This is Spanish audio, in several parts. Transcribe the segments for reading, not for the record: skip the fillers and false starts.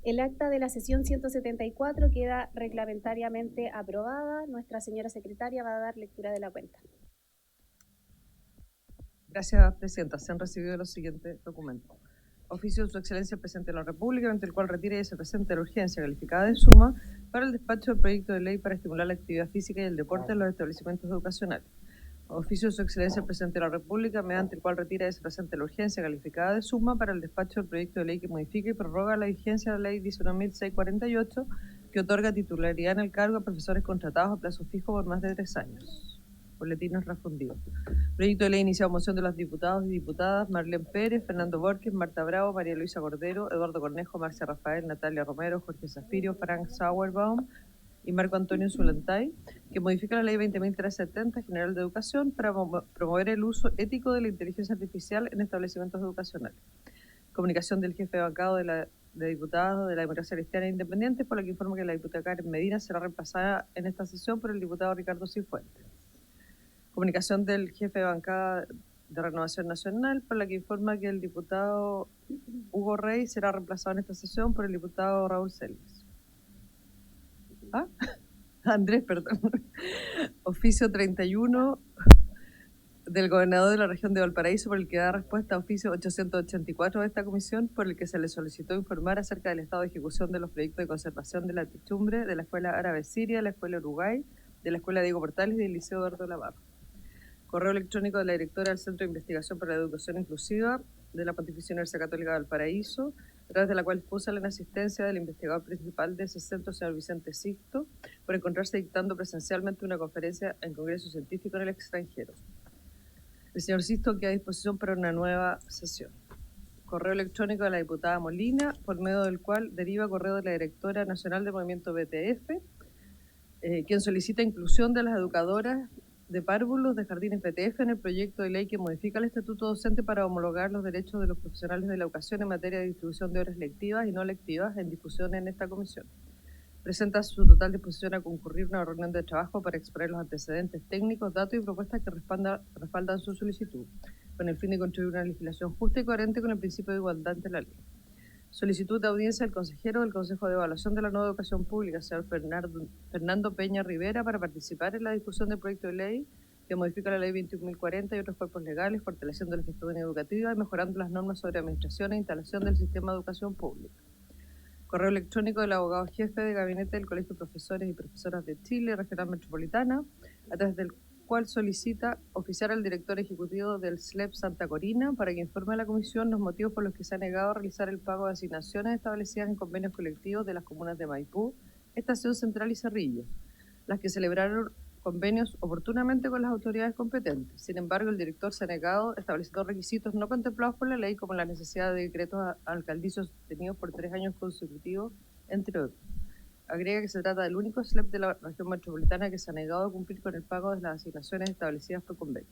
El acta de la sesión 174 queda reglamentariamente aprobada. Nuestra señora secretaria va a dar lectura de la cuenta. Gracias, Presidenta. Se han recibido los siguientes documentos. Oficio de Su Excelencia el Presidente de la República, mediante el cual retira y se presenta la urgencia calificada de suma para el despacho del proyecto de ley para estimular la actividad física y el deporte en los establecimientos educacionales. Oficio de Su Excelencia el Presidente de la República, mediante el cual retira y se presenta la urgencia calificada de suma para el despacho del proyecto de ley que modifica y prorroga la vigencia de la Ley 19.648, que otorga titularidad en el cargo a profesores contratados a plazo fijo por más de 3 años. Boletines refundidos. Proyecto de ley iniciado moción de los diputados y diputadas Marlene Pérez, Fernando Borges, Marta Bravo, María Luisa Cordero, Eduardo Cornejo, Marcia Rafael, Natalia Romero, Jorge Zafirio, Frank Sauerbaum y Marco Antonio Zulantay, que modifica la ley 20.370 General de Educación para promover el uso ético de la inteligencia artificial en establecimientos educacionales. Comunicación del jefe de bancado de diputados de la Democracia Cristiana Independiente, por la que informa que la diputada Karen Medina será reemplazada en esta sesión por el diputado Ricardo Cifuentes. Comunicación del jefe de bancada de Renovación Nacional, por la que informa que el diputado Hugo Rey será reemplazado en esta sesión por el diputado Raúl Celis. Andrés, perdón. Oficio 31 del gobernador de la región de Valparaíso, por el que da respuesta a oficio 884 de esta comisión, por el que se le solicitó informar acerca del estado de ejecución de los proyectos de conservación de la techumbre de la Escuela Árabe Siria, de la Escuela Uruguay, de la Escuela Diego Portales y del Liceo Eduardo Navarro. Correo electrónico de la directora del Centro de Investigación para la Educación Inclusiva de la Pontificia Universidad Católica de Valparaíso, a través de la cual excusa la inasistencia del investigador principal de ese centro, señor Vicente Sixto, por encontrarse dictando presencialmente una conferencia en congreso científico en el extranjero. El señor Sixto queda a disposición para una nueva sesión. Correo electrónico de la diputada Molina, por medio del cual deriva correo de la directora nacional del movimiento BTF, quien solicita inclusión de las educadoras de párvulos de jardines BTF en el proyecto de ley que modifica el estatuto docente para homologar los derechos de los profesionales de la educación en materia de distribución de horas lectivas y no lectivas en discusión en esta comisión. Presenta su total disposición a concurrir a una reunión de trabajo para exponer los antecedentes técnicos, datos y propuestas que respaldan su solicitud, con el fin de construir una legislación justa y coherente con el principio de igualdad ante la ley. Solicitud de audiencia del consejero del Consejo de Evaluación de la Nueva Educación Pública, señor Fernando Peña Rivera, para participar en la discusión del proyecto de ley que modifica la ley 21.040 y otros cuerpos legales, fortaleciendo la gestión educativa y mejorando las normas sobre administración e instalación del sistema de educación pública. Correo electrónico del abogado jefe de gabinete del Colegio de Profesores y Profesoras de Chile, Regional Metropolitana, a través del cual solicita oficiar al director ejecutivo del SLEP Santa Corina para que informe a la comisión los motivos por los que se ha negado a realizar el pago de asignaciones establecidas en convenios colectivos de las comunas de Maipú, Estación Central y Cerrillos, las que celebraron convenios oportunamente con las autoridades competentes. Sin embargo, el director se ha negado estableciendo requisitos no contemplados por la ley, como la necesidad de decretos alcaldicios sostenidos por 3 años consecutivos, entre otros. Agrega que se trata del único SLEP de la región metropolitana que se ha negado a cumplir con el pago de las asignaciones establecidas por convenio.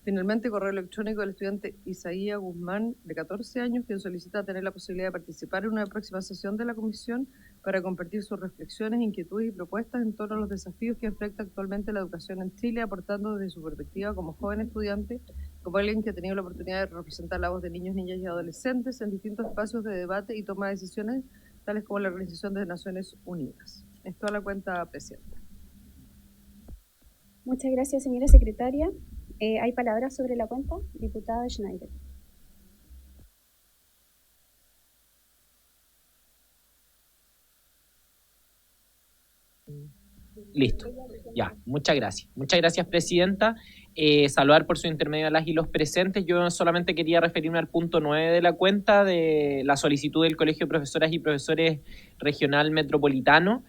Finalmente, correo electrónico del estudiante Isaías Guzmán, de 14 años, quien solicita tener la posibilidad de participar en una próxima sesión de la comisión para compartir sus reflexiones, inquietudes y propuestas en torno a los desafíos que enfrenta actualmente la educación en Chile, aportando desde su perspectiva como joven estudiante, como alguien que ha tenido la oportunidad de representar la voz de niños, niñas y adolescentes en distintos espacios de debate y toma de decisiones, tales como la Organización de Naciones Unidas. Es toda la cuenta, Presidenta. Muchas gracias, señora secretaria. ¿Hay palabras sobre la cuenta? Diputada Schneider. Listo, ya, muchas gracias. Muchas gracias, Presidenta. Saludar por su intermedio a las y los presentes. Yo solamente quería referirme al punto 9 de la cuenta de la solicitud del Colegio de Profesoras y Profesores Regional Metropolitano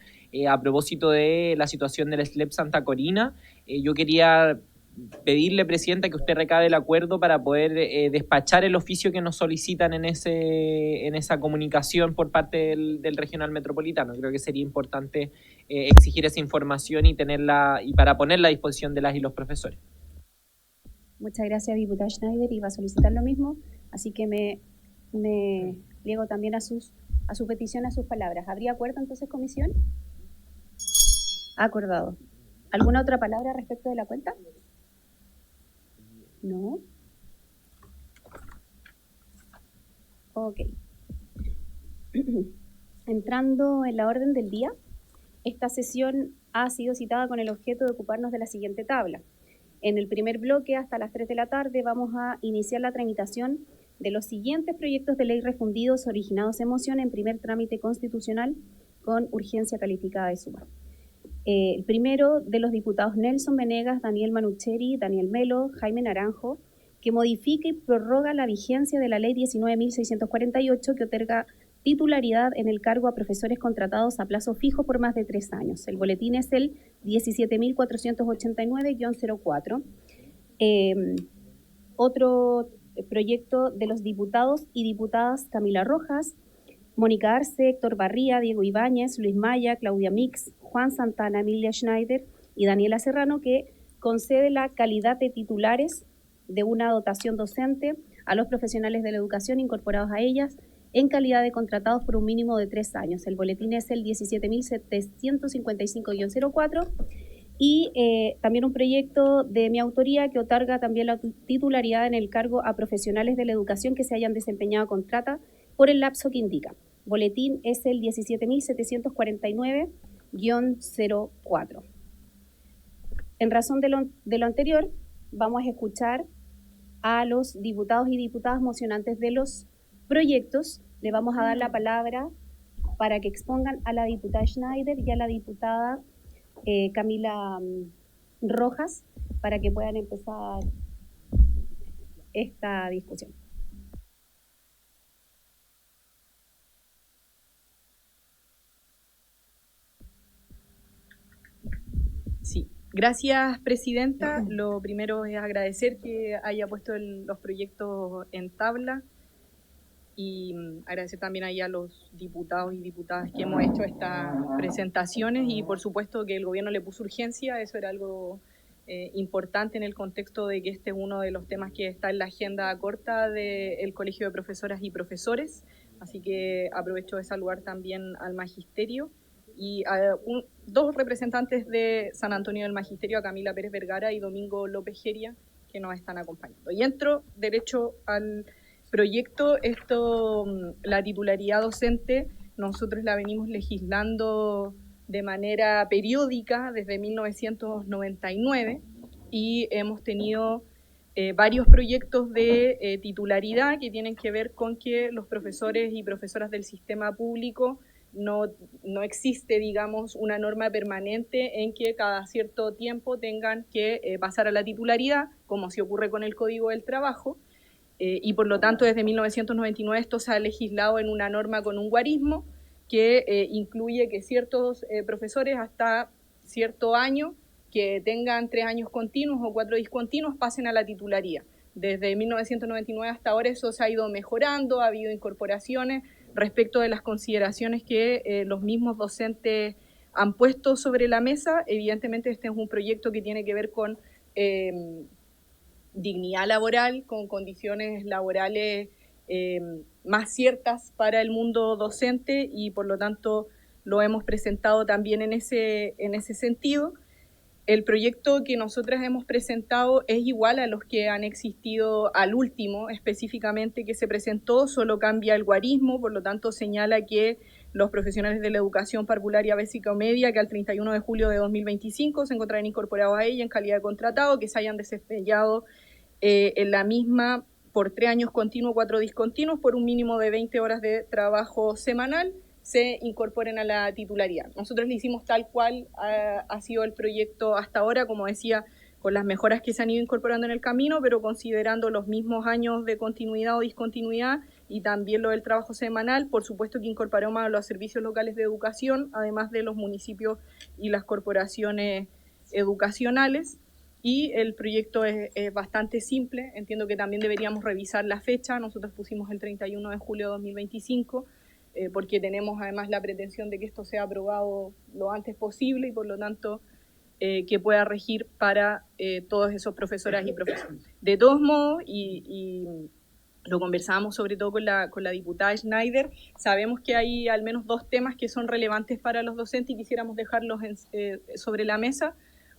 a propósito de la situación del SLEP Santa Corina. Yo quería pedirle, Presidenta, que usted recabe el acuerdo para poder despachar el oficio que nos solicitan en esa comunicación por parte del Regional Metropolitano. Creo que sería importante exigir esa información y para ponerla a disposición de las y los profesores. Muchas gracias, diputada Schneider, y va a solicitar lo mismo, así que me pliego también a su petición, a sus palabras. ¿Habría acuerdo entonces, comisión? Acordado. ¿Alguna otra palabra respecto de la cuenta? No. Ok. Entrando en la orden del día, esta sesión ha sido citada con el objeto de ocuparnos de la siguiente tabla. En el primer bloque, hasta las 3 de la tarde, vamos a iniciar la tramitación de los siguientes proyectos de ley refundidos originados en moción en primer trámite constitucional con urgencia calificada de suma. El primero de los diputados Nelson Venegas, Daniel Manucheri, Daniel Melo, Jaime Naranjo, que modifica y prorroga la vigencia de la ley 19.648 que otorga titularidad en el cargo a profesores contratados a plazo fijo por más de 3 años. El boletín es el 17.489-04. Otro proyecto de los diputados y diputadas Camila Rojas, Mónica Arce, Héctor Barría, Diego Ibáñez, Luis Maya, Claudia Mix, Juan Santana, Emilia Schneider y Daniela Serrano, que concede la calidad de titulares de una dotación docente a los profesionales de la educación incorporados a ellas en calidad de contratados por un mínimo de 3 años. El boletín es el 17.755-04 y también un proyecto de mi autoría que otorga también la titularidad en el cargo a profesionales de la educación que se hayan desempeñado contrata por el lapso que indica. Boletín es el 17.749-04. En razón de lo anterior, vamos a escuchar a los diputados y diputadas mocionantes de los proyectos. Le vamos a dar la palabra para que expongan a la diputada Schneider y a la diputada Camila Rojas para que puedan empezar esta discusión. Sí, gracias, presidenta. Lo primero es agradecer que haya puesto los proyectos en tabla y agradecer también ahí a los diputados y diputadas que hemos hecho estas presentaciones y por supuesto que el gobierno le puso urgencia, eso era algo importante en el contexto de que este es uno de los temas que está en la agenda corta del Colegio de Profesoras y Profesores, así que aprovecho de saludar también al magisterio y a dos representantes de San Antonio del Magisterio, a Camila Pérez Vergara y Domingo López Geria, que nos están acompañando. Y entro derecho al proyecto. La titularidad docente, nosotros la venimos legislando de manera periódica desde 1999 y hemos tenido varios proyectos de titularidad que tienen que ver con que los profesores y profesoras del sistema público no existe, digamos, una norma permanente en que cada cierto tiempo tengan que pasar a la titularidad, como se ocurre con el Código del Trabajo, y por lo tanto desde 1999 esto se ha legislado en una norma con un guarismo que incluye que ciertos profesores hasta cierto año que tengan 3 años continuos o 4 discontinuos pasen a la titularía. Desde 1999 hasta ahora eso se ha ido mejorando, ha habido incorporaciones respecto de las consideraciones que los mismos docentes han puesto sobre la mesa. Evidentemente este es un proyecto que tiene que ver con dignidad laboral, con condiciones laborales más ciertas para el mundo docente y por lo tanto lo hemos presentado también en ese sentido. El proyecto que nosotras hemos presentado es igual a los que han existido al último, específicamente que se presentó, solo cambia el guarismo, por lo tanto señala que los profesionales de la educación parvularia básica o media que al 31 de julio de 2025 se encontrarán incorporados a ella en calidad de contratado, que se hayan desempeñado en la misma por 3 años continuos, 4 discontinuos, por un mínimo de 20 horas de trabajo semanal, se incorporen a la titularidad. Nosotros le hicimos tal cual ha sido el proyecto hasta ahora, como decía, con las mejoras que se han ido incorporando en el camino, pero considerando los mismos años de continuidad o discontinuidad y también lo del trabajo semanal. Por supuesto que incorporamos a los servicios locales de educación, además de los municipios y las corporaciones educacionales. Y el proyecto es bastante simple, entiendo que también deberíamos revisar la fecha, nosotros pusimos el 31 de julio de 2025, porque tenemos además la pretensión de que esto sea aprobado lo antes posible y por lo tanto que pueda regir para todos esos profesoras y profesores. De todos modos, y lo conversábamos sobre todo con la diputada Schneider, sabemos que hay al menos 2 temas que son relevantes para los docentes y quisiéramos dejarlos sobre la mesa.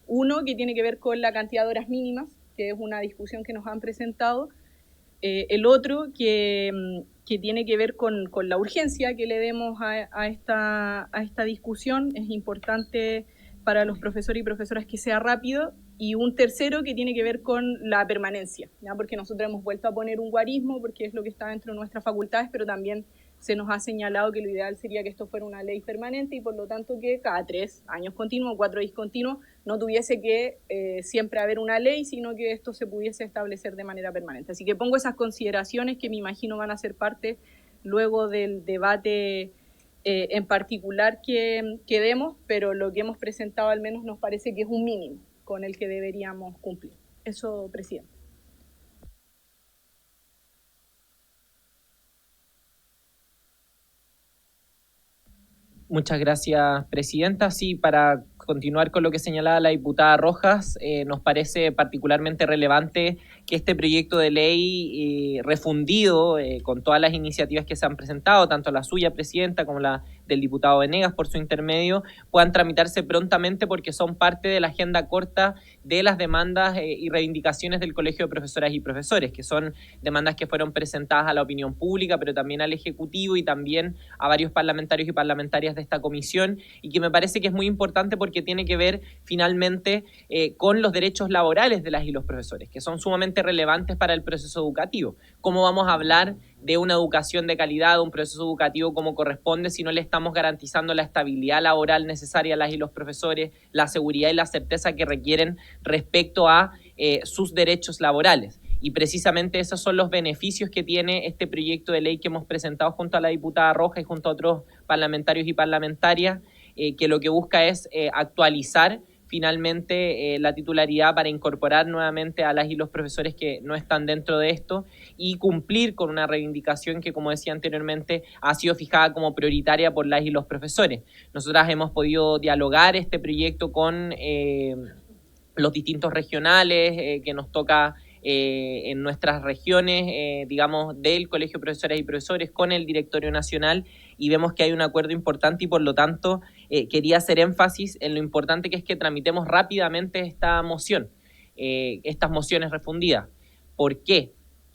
Uno que tiene que ver con la cantidad de horas mínimas, que es una discusión que nos han presentado, El otro que tiene que ver con la urgencia que le demos a esta discusión. Es importante para los profesores y profesoras que sea rápido. Y un tercero que tiene que ver con la permanencia, ¿ya? Porque nosotros hemos vuelto a poner un guarismo, porque es lo que está dentro de nuestras facultades, pero también se nos ha señalado que lo ideal sería que esto fuera una ley permanente y por lo tanto que cada 3 años continuos, 4 discontinuos, no tuviese que siempre haber una ley, sino que esto se pudiese establecer de manera permanente. Así que pongo esas consideraciones que me imagino van a ser parte luego del debate en particular que demos, pero lo que hemos presentado al menos nos parece que es un mínimo con el que deberíamos cumplir. Eso, presidente. Muchas gracias, presidenta. Sí, para continuar con lo que señalaba la diputada Rojas, nos parece particularmente relevante que este proyecto de ley refundido con todas las iniciativas que se han presentado, tanto la suya, presidenta, como la del diputado Venegas por su intermedio, puedan tramitarse prontamente porque son parte de la agenda corta de las demandas y reivindicaciones del Colegio de Profesoras y Profesores, que son demandas que fueron presentadas a la opinión pública, pero también al Ejecutivo y también a varios parlamentarios y parlamentarias de esta comisión, y que me parece que es muy importante porque tiene que ver finalmente con los derechos laborales de las y los profesores, que son sumamente relevantes para el proceso educativo. ¿Cómo vamos a hablar de una educación de calidad, de un proceso educativo como corresponde, si no le estamos garantizando la estabilidad laboral necesaria a las y los profesores, la seguridad y la certeza que requieren respecto a sus derechos laborales? Y precisamente esos son los beneficios que tiene este proyecto de ley que hemos presentado junto a la diputada Roja y junto a otros parlamentarios y parlamentarias, que lo que busca es actualizar finalmente la titularidad para incorporar nuevamente a las y los profesores que no están dentro de esto y cumplir con una reivindicación que, como decía anteriormente, ha sido fijada como prioritaria por las y los profesores. Nosotras hemos podido dialogar este proyecto con los distintos regionales que nos toca en nuestras regiones, digamos, del Colegio de Profesoras y Profesores con el Directorio Nacional, y vemos que hay un acuerdo importante y por lo tanto quería hacer énfasis en lo importante que es que tramitemos rápidamente esta moción, estas mociones refundidas. ¿Por qué?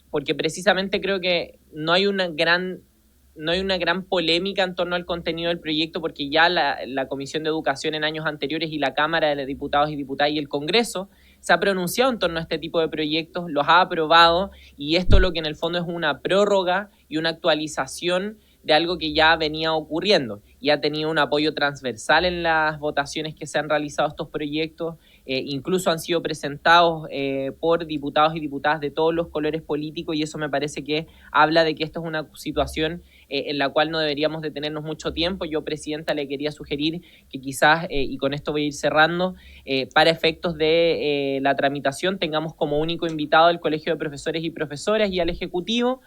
Porque precisamente creo que no hay una gran polémica en torno al contenido del proyecto, porque ya la Comisión de Educación en años anteriores y la Cámara de Diputados y Diputadas y el Congreso se ha pronunciado en torno a este tipo de proyectos, los ha aprobado, y esto lo que en el fondo es una prórroga y una actualización de algo que ya venía ocurriendo y ha tenido un apoyo transversal en las votaciones que se han realizado estos proyectos, incluso han sido presentados por diputados y diputadas de todos los colores políticos, y eso me parece que habla de que esto es una situación en la cual no deberíamos detenernos mucho tiempo. Yo, presidenta, le quería sugerir que quizás, y con esto voy a ir cerrando, para efectos de la tramitación tengamos como único invitado al Colegio de Profesores y Profesoras y al Ejecutivo,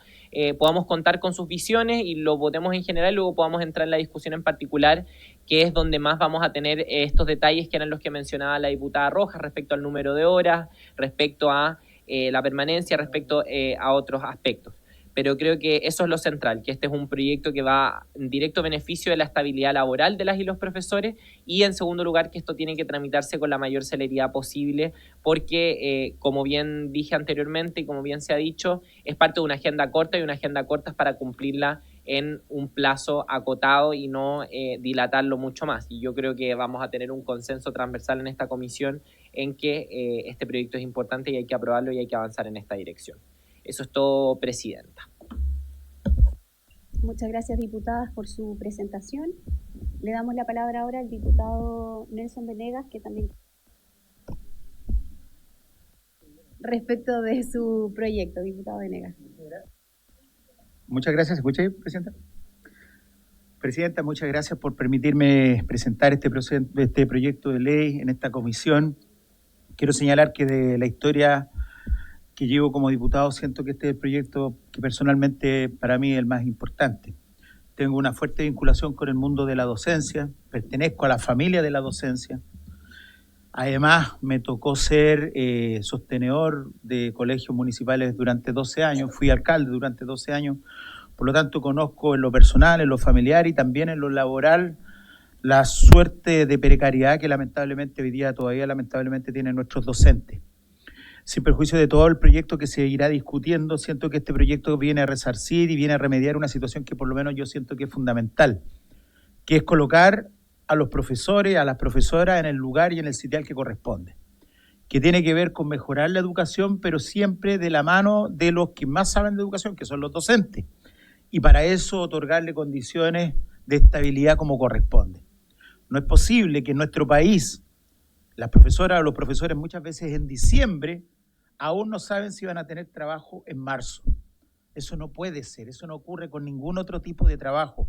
podamos contar con sus visiones y lo votemos en general, y luego podamos entrar en la discusión en particular, que es donde más vamos a tener estos detalles que eran los que mencionaba la diputada Rojas respecto al número de horas, respecto a la permanencia, respecto a otros aspectos. Pero creo que eso es lo central, que este es un proyecto que va en directo beneficio de la estabilidad laboral de las y los profesores, y en segundo lugar que esto tiene que tramitarse con la mayor celeridad posible, porque como bien dije anteriormente y como bien se ha dicho, es parte de una agenda corta, y una agenda corta es para cumplirla en un plazo acotado y no dilatarlo mucho más. Y yo creo que vamos a tener un consenso transversal en esta comisión en que este proyecto es importante y hay que aprobarlo y hay que avanzar en esta dirección. Eso es todo, presidenta. Muchas gracias, diputadas, por su presentación. Le damos la palabra ahora al diputado Nelson Venegas, que también respecto de su proyecto, diputado Venegas. Muchas gracias. ¿Se escucha ahí, presidenta? Presidenta, muchas gracias por permitirme presentar este proyecto de ley en esta comisión. Quiero señalar que de la historia que llevo como diputado, siento que este es el proyecto que personalmente para mí es el más importante. Tengo una fuerte vinculación con el mundo de la docencia, pertenezco a la familia de la docencia. Además, me tocó ser sostenedor de colegios municipales durante 12 años, fui alcalde durante 12 años, por lo tanto conozco en lo personal, en lo familiar y también en lo laboral la suerte de precariedad que lamentablemente hoy día todavía lamentablemente tienen nuestros docentes. sin perjuicio de todo el proyecto que se irá discutiendo, siento que este proyecto viene a resarcir y viene a remediar una situación que por lo menos yo siento que es fundamental, que es colocar a los profesores, a las profesoras en el lugar y en el sitial que corresponde, que tiene que ver con mejorar la educación, pero siempre de la mano de los que más saben de educación, que son los docentes, y para eso otorgarle condiciones de estabilidad como corresponde. No es posible que en nuestro país las profesoras o los profesores muchas veces en diciembre aún no saben si van a tener trabajo en marzo. Eso no puede ser, eso no ocurre con ningún otro tipo de trabajo.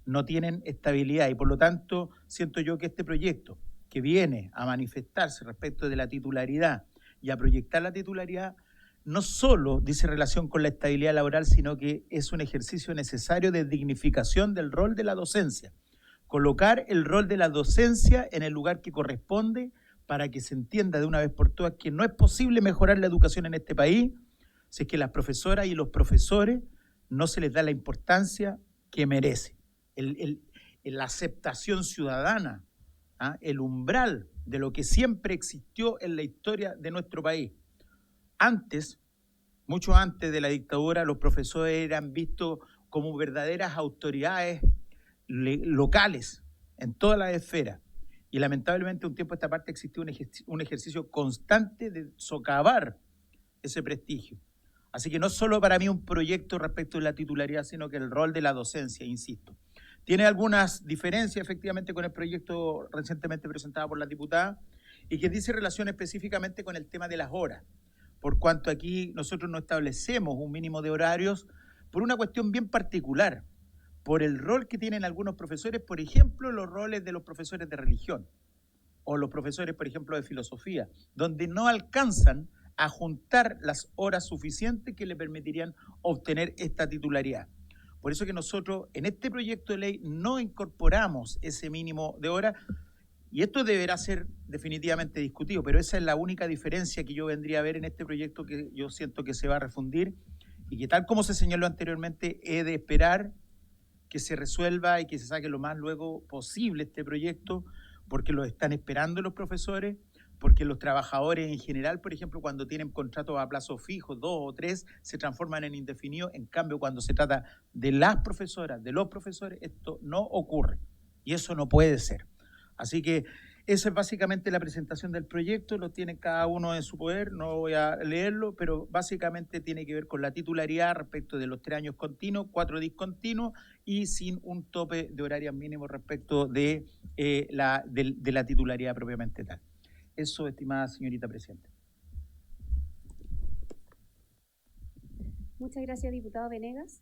No tienen estabilidad y por lo tanto siento yo que este proyecto que viene a manifestarse respecto de la titularidad y a proyectar la titularidad no solo dice relación con la estabilidad laboral, sino que es un ejercicio necesario de dignificación del rol de la docencia. Colocar el rol de la docencia en el lugar que corresponde para que se entienda de una vez por todas que no es posible mejorar la educación en este país si es que las profesoras y los profesores no se les da la importancia que merece. La aceptación ciudadana, el umbral de lo que siempre existió en la historia de nuestro país. Antes, mucho antes de la dictadura, los profesores eran vistos como verdaderas autoridades locales en todas las esferas. Y lamentablemente un tiempo a esta parte existió un ejercicio constante de socavar ese prestigio. Así que no solo para mí un proyecto respecto de la titularidad, sino que el rol de la docencia, insisto. Tiene algunas diferencias efectivamente con el proyecto recientemente presentado por la diputada y que dice relación específicamente con el tema de las horas, por cuanto aquí nosotros no establecemos un mínimo de horarios por una cuestión bien particular, por el rol que tienen algunos profesores, por ejemplo, los roles de los profesores de religión o los profesores, por ejemplo, de filosofía, donde no alcanzan a juntar las horas suficientes que le permitirían obtener esta titularidad. Por eso que nosotros en este proyecto de ley no incorporamos ese mínimo de horas y esto deberá ser definitivamente discutido, pero esa es la única diferencia que yo vendría a ver en este proyecto que yo siento que se va a refundir y que tal como se señaló anteriormente, he de esperar que se resuelva y que se saque lo más luego posible este proyecto porque lo están esperando los profesores, porque los trabajadores en general, por ejemplo, cuando tienen contratos a plazo fijo, 2 o 3, se transforman en indefinidos. En cambio, cuando se trata de las profesoras, de los profesores, esto no ocurre. Y eso no puede ser. Así que esa es básicamente la presentación del proyecto, lo tiene cada uno en su poder, no voy a leerlo, pero básicamente tiene que ver con la titularidad respecto de los 3 años continuos, 4 discontinuos y sin un tope de horarios mínimos respecto de la titularidad propiamente tal. Eso, estimada señorita presidenta. Muchas gracias, diputado Venegas.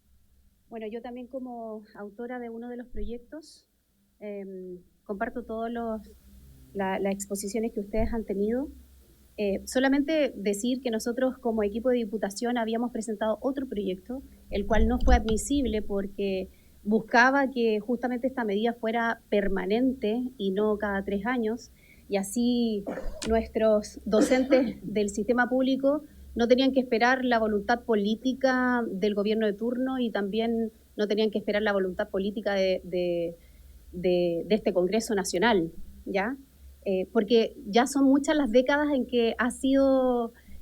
Bueno, yo también como autora de uno de los proyectos comparto todas las exposiciones que ustedes han tenido. Solamente decir que nosotros como equipo de diputación habíamos presentado otro proyecto, el cual no fue admisible porque buscaba que justamente esta medida fuera permanente y no cada 3 años, y así nuestros docentes del sistema público no tenían que esperar la voluntad política del gobierno de turno y también no tenían que esperar la voluntad política de este Congreso Nacional, ¿ya? Porque ya son muchas las décadas en que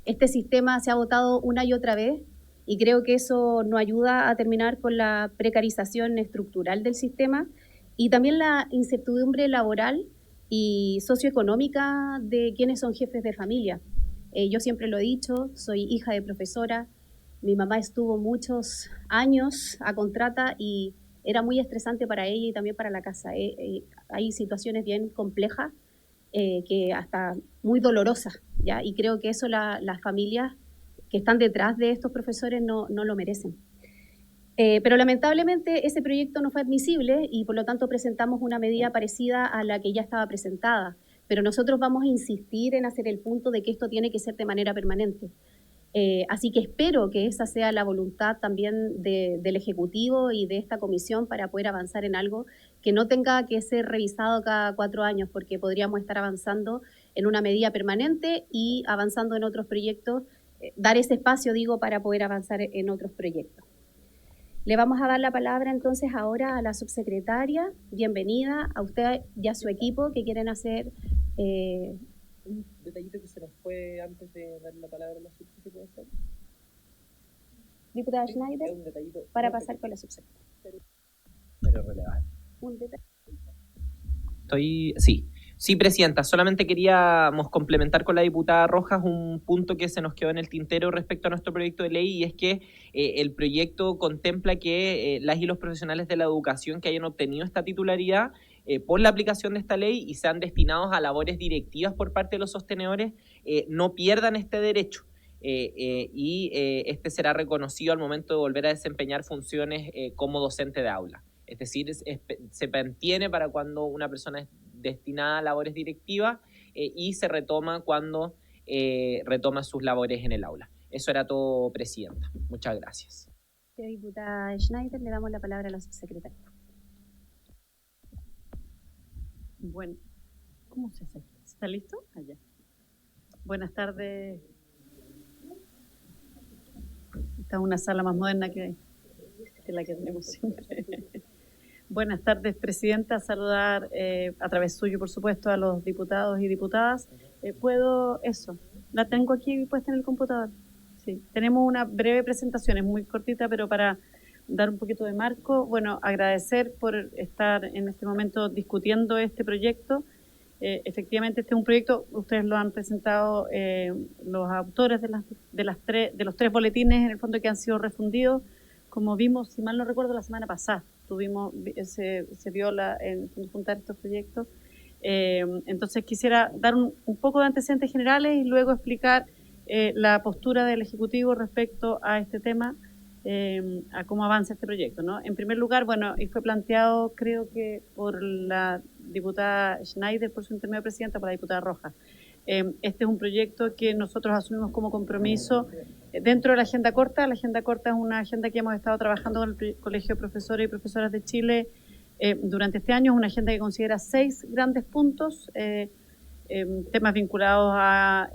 este sistema se ha votado una y otra vez y creo que eso no ayuda a terminar con la precarización estructural del sistema y también la incertidumbre laboral y socioeconómica de quienes son jefes de familia. Yo siempre lo he dicho, soy hija de profesora, mi mamá estuvo muchos años a contrata y era muy estresante para ella y también para la casa. Hay situaciones bien complejas, que hasta muy dolorosas, ¿ya? Y creo que eso las familias que están detrás de estos profesores no lo merecen. Pero lamentablemente ese proyecto no fue admisible y por lo tanto presentamos una medida parecida a la que ya estaba presentada. Pero nosotros vamos a insistir en hacer el punto de que esto tiene que ser de manera permanente. Así que espero que esa sea la voluntad también del Ejecutivo y de esta comisión para poder avanzar en algo que no tenga que ser revisado cada 4 años, porque podríamos estar avanzando en una medida permanente y avanzando en otros proyectos, dar ese espacio, digo, para poder avanzar en otros proyectos. Le vamos a dar la palabra entonces ahora a la subsecretaria. Bienvenida a usted y a su equipo que quieren hacer un detallito que se nos fue antes de dar la palabra a la subsecretaria, ¿puede ser? Diputada Schneider, Es un detallito para muy pasar pequeño, con la subsecretaria. pero relevante. Un detalle. Sí, presidenta, solamente queríamos complementar con la diputada Rojas un punto que se nos quedó en el tintero respecto a nuestro proyecto de ley, y es que el proyecto contempla que las y los profesionales de la educación que hayan obtenido esta titularidad por la aplicación de esta ley y sean destinados a labores directivas por parte de los sostenedores no pierdan este derecho. Este será reconocido al momento de volver a desempeñar funciones como docente de aula. Es decir, se mantiene para cuando una persona es destinada a labores directivas y se retoma cuando retoma sus labores en el aula. Eso era todo, presidenta. Muchas gracias. Diputada Schneider, le damos la palabra a la subsecretaria. Bueno, ¿cómo se hace? ¿Está listo? Allá. Buenas tardes. Esta es una sala más moderna que la que tenemos siempre. Buenas tardes, presidenta. Saludar a través suyo, por supuesto, a los diputados y diputadas. ¿Puedo eso? La tengo aquí puesta en el computador. Sí. Tenemos una breve presentación, es muy cortita, pero para dar un poquito de marco. Bueno, agradecer por estar en este momento discutiendo este proyecto. Efectivamente, este es un proyecto, ustedes lo han presentado los autores de los tres boletines, en el fondo, que han sido refundidos. Como vimos, si mal no recuerdo, la semana pasada se vio juntar estos proyectos. Entonces quisiera dar un poco de antecedentes generales y luego explicar la postura del Ejecutivo respecto a este tema, a cómo avanza este proyecto, ¿no? En primer lugar, bueno, y fue planteado, creo que por la diputada Schneider, por su intermedio presidenta, por la diputada Rojas. Este es un proyecto que nosotros asumimos como compromiso dentro de la agenda corta. La agenda corta es una agenda que hemos estado trabajando con el Colegio de Profesores y Profesoras de Chile durante este año. Es una agenda que considera 6 grandes puntos, temas vinculados a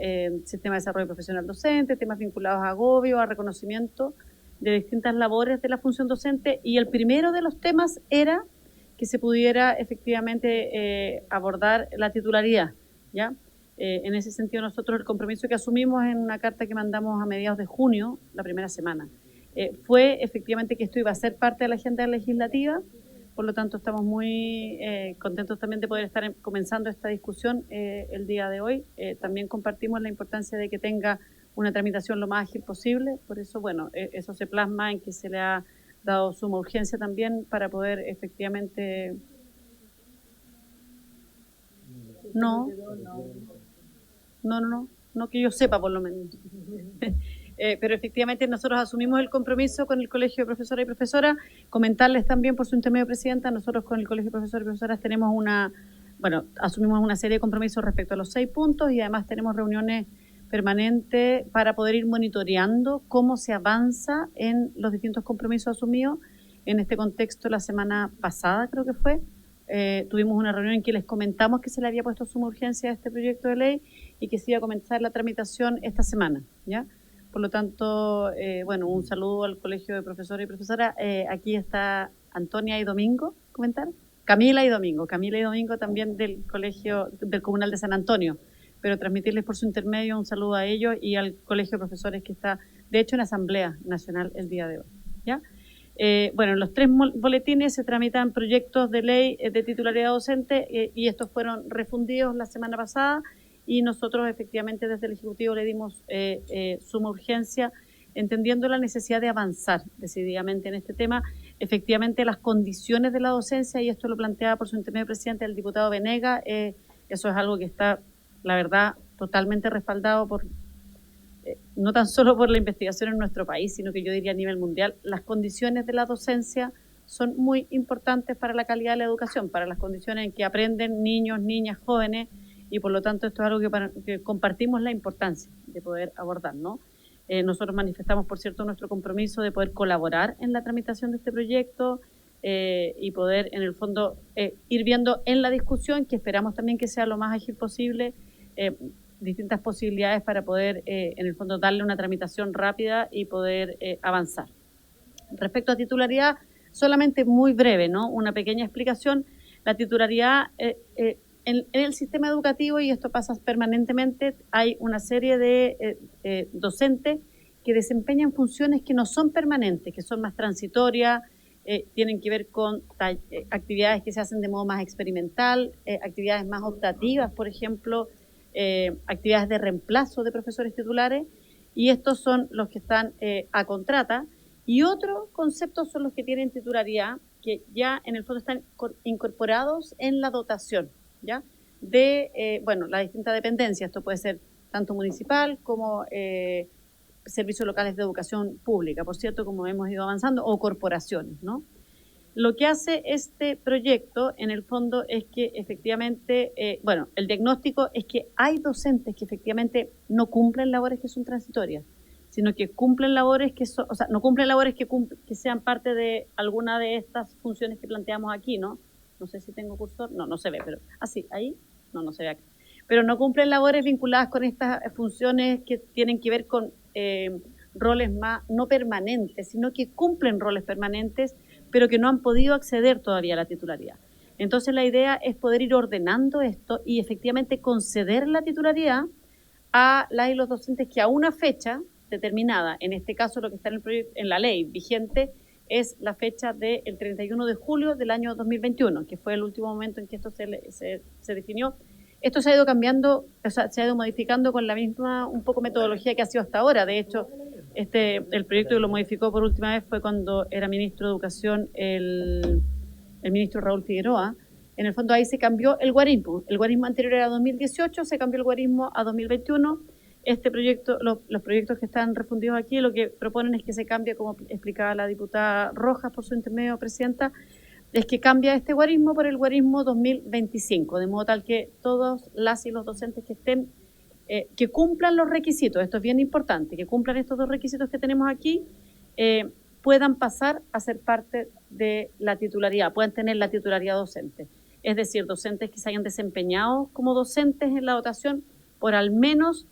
sistema de desarrollo profesional docente, temas vinculados a agobio, a reconocimiento de distintas labores de la función docente, y el primero de los temas era que se pudiera efectivamente abordar la titularidad, ¿ya? En ese sentido, nosotros el compromiso que asumimos en una carta que mandamos a mediados de junio, la primera semana, fue efectivamente que esto iba a ser parte de la agenda legislativa. Por lo tanto, estamos muy contentos también de poder estar comenzando esta discusión el día de hoy. También compartimos la importancia de que tenga una tramitación lo más ágil posible. Por eso, bueno, eso se plasma en que se le ha dado suma urgencia también para poder efectivamente... No que yo sepa, por lo menos. Pero efectivamente nosotros asumimos el compromiso con el Colegio de Profesores y Profesoras. Comentarles también, por su intermedio, presidenta, nosotros con el Colegio de Profesores y Profesoras tenemos asumimos una serie de compromisos respecto a los 6 puntos, y además tenemos reuniones permanentes para poder ir monitoreando cómo se avanza en los distintos compromisos asumidos. En este contexto, la semana pasada, creo que fue, tuvimos una reunión en que les comentamos que se le había puesto suma urgencia a este proyecto de ley y que se iba a comenzar la tramitación esta semana, ¿ya? Por lo tanto, un saludo al Colegio de Profesores y Profesoras. Aquí está Antonia y Domingo, ¿comentar? Camila y Domingo también del Colegio del Comunal de San Antonio, pero transmitirles por su intermedio un saludo a ellos y al Colegio de Profesores, que está, de hecho, en Asamblea Nacional el día de hoy, ¿ya? En los 3 boletines se tramitan proyectos de ley de titularidad docente y estos fueron refundidos la semana pasada, y nosotros efectivamente desde el Ejecutivo le dimos suma urgencia, entendiendo la necesidad de avanzar decididamente en este tema. Efectivamente, las condiciones de la docencia, y esto lo planteaba por su intermedio presidente el diputado Venega, eso es algo que está, la verdad, totalmente respaldado por no tan solo por la investigación en nuestro país, sino que yo diría a nivel mundial. Las condiciones de la docencia son muy importantes para la calidad de la educación, para las condiciones en que aprenden niños, niñas, jóvenes, y por lo tanto esto es algo que compartimos la importancia de poder abordar, ¿no? Nosotros manifestamos, por cierto, nuestro compromiso de poder colaborar en la tramitación de este proyecto y poder, en el fondo, ir viendo en la discusión, que esperamos también que sea lo más ágil posible, distintas posibilidades para poder, en el fondo, darle una tramitación rápida y poder avanzar. Respecto a titularidad, solamente muy breve, ¿no? Una pequeña explicación. La titularidad en el sistema educativo, y esto pasa permanentemente, hay una serie de docentes que desempeñan funciones que no son permanentes, que son más transitorias, tienen que ver con actividades que se hacen de modo más experimental, actividades más optativas, por ejemplo, actividades de reemplazo de profesores titulares, y estos son los que están a contrata, y otros conceptos son los que tienen titularidad, que ya en el fondo están incorporados en la dotación, ¿ya? De, las distintas dependencias. Esto puede ser tanto municipal como servicios locales de educación pública, por cierto, como hemos ido avanzando, o corporaciones, ¿no? Lo que hace este proyecto, en el fondo, es que efectivamente, el diagnóstico es que hay docentes que efectivamente no cumplen labores que son transitorias, sino que cumplen labores que son, o sea, no cumplen labores que sean parte de alguna de estas funciones que planteamos aquí, ¿no? No sé si tengo cursor, no se ve, pero así, ahí, no se ve acá. Pero no cumplen labores vinculadas con estas funciones que tienen que ver con roles más, no permanentes, sino que cumplen roles permanentes, pero que no han podido acceder todavía a la titularidad. Entonces la idea es poder ir ordenando esto y efectivamente conceder la titularidad a las y los docentes que a una fecha determinada, en este caso lo que está en el proyecto, en la ley vigente, es la fecha del 31 de julio del año 2021, que fue el último momento en que esto se definió. Esto se ha ido cambiando, o sea, se ha ido modificando con la misma un poco metodología que ha sido hasta ahora. De hecho, el proyecto que lo modificó por última vez fue cuando era ministro de Educación el ministro Raúl Figueroa. En el fondo ahí se cambió el guarismo. El guarismo anterior era 2018, se cambió el guarismo a 2021. Este proyecto, los proyectos que están refundidos aquí, lo que proponen es que se cambie, como explicaba la diputada Rojas por su intermedio, presidenta, es que cambia este guarismo por el guarismo 2025, de modo tal que todos las y los docentes que estén, que cumplan los requisitos, esto es bien importante, que cumplan estos dos requisitos que tenemos aquí, puedan pasar a ser parte de la titularidad, puedan tener la titularidad docente. Es decir, docentes que se hayan desempeñado como docentes en la dotación por al menos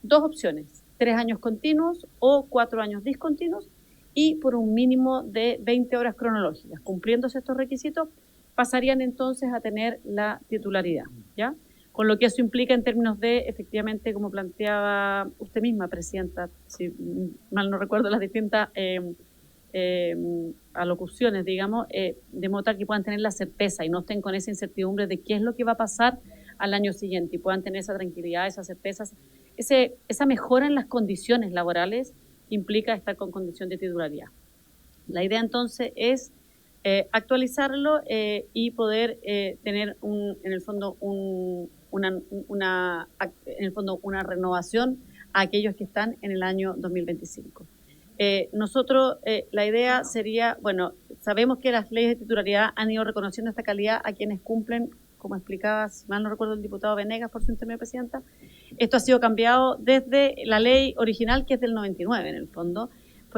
2 opciones, 3 años continuos o 4 años discontinuos, y por un mínimo de 20 horas cronológicas. Cumpliéndose estos requisitos, pasarían entonces a tener la titularidad, ¿ya? Con lo que eso implica en términos de, efectivamente, como planteaba usted misma, presidenta, si mal no recuerdo las distintas alocuciones, digamos, de modo tal que puedan tener la certeza y no estén con esa incertidumbre de qué es lo que va a pasar al año siguiente y puedan tener esa tranquilidad, esa certeza, esa mejora en las condiciones laborales implica estar con condición de titularidad. La idea entonces es actualizarlo y poder tener en el fondo una renovación a aquellos que están en el año 2025. Nosotros, la idea sería, sabemos que las leyes de titularidad han ido reconociendo esta calidad a quienes cumplen, como explicaba, si mal no recuerdo, el diputado Venegas por su intermedio, presidenta. Esto ha sido cambiado desde la ley original, que es del 99 en el fondo.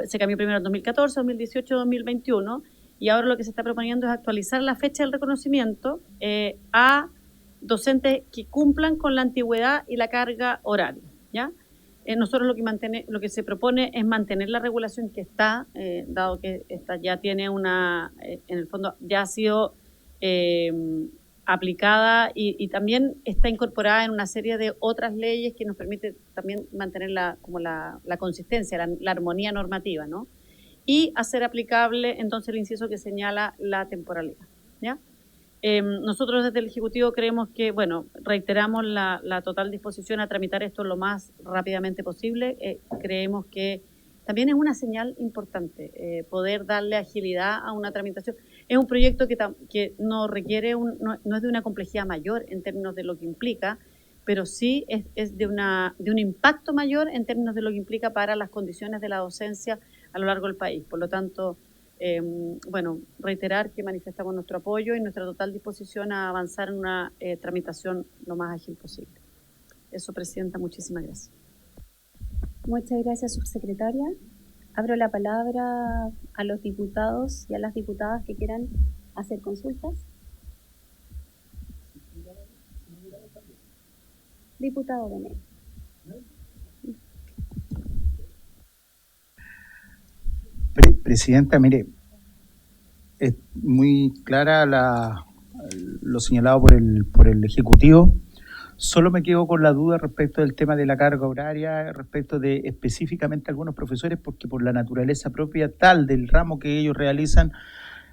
Se cambió primero en 2014, 2018, 2021, y ahora lo que se está proponiendo es actualizar la fecha del reconocimiento a docentes que cumplan con la antigüedad y la carga horaria, ¿ya? Nosotros lo que se propone es mantener la regulación que está, dado que esta ya tiene en el fondo, ya ha sido aplicada y también está incorporada en una serie de otras leyes que nos permite también mantener la consistencia, la armonía normativa, ¿no? Y hacer aplicable entonces el inciso que señala la temporalidad, ¿ya? Nosotros desde el Ejecutivo creemos que, reiteramos la total disposición a tramitar esto lo más rápidamente posible. Creemos que también es una señal importante poder darle agilidad a una tramitación. Es un proyecto que no requiere, no es de una complejidad mayor en términos de lo que implica, pero sí es de un impacto mayor en términos de lo que implica para las condiciones de la docencia a lo largo del país. Por lo tanto, reiterar que manifestamos nuestro apoyo y nuestra total disposición a avanzar en una tramitación lo más ágil posible. Eso, presidenta, muchísimas gracias. Muchas gracias, subsecretaria. Abro la palabra a los diputados y a las diputadas que quieran hacer consultas. Diputado Venegas. Presidenta, mire, es muy clara lo señalado por el Ejecutivo. Solo me quedo con la duda respecto del tema de la carga horaria, respecto de específicamente algunos profesores, porque por la naturaleza propia tal del ramo que ellos realizan,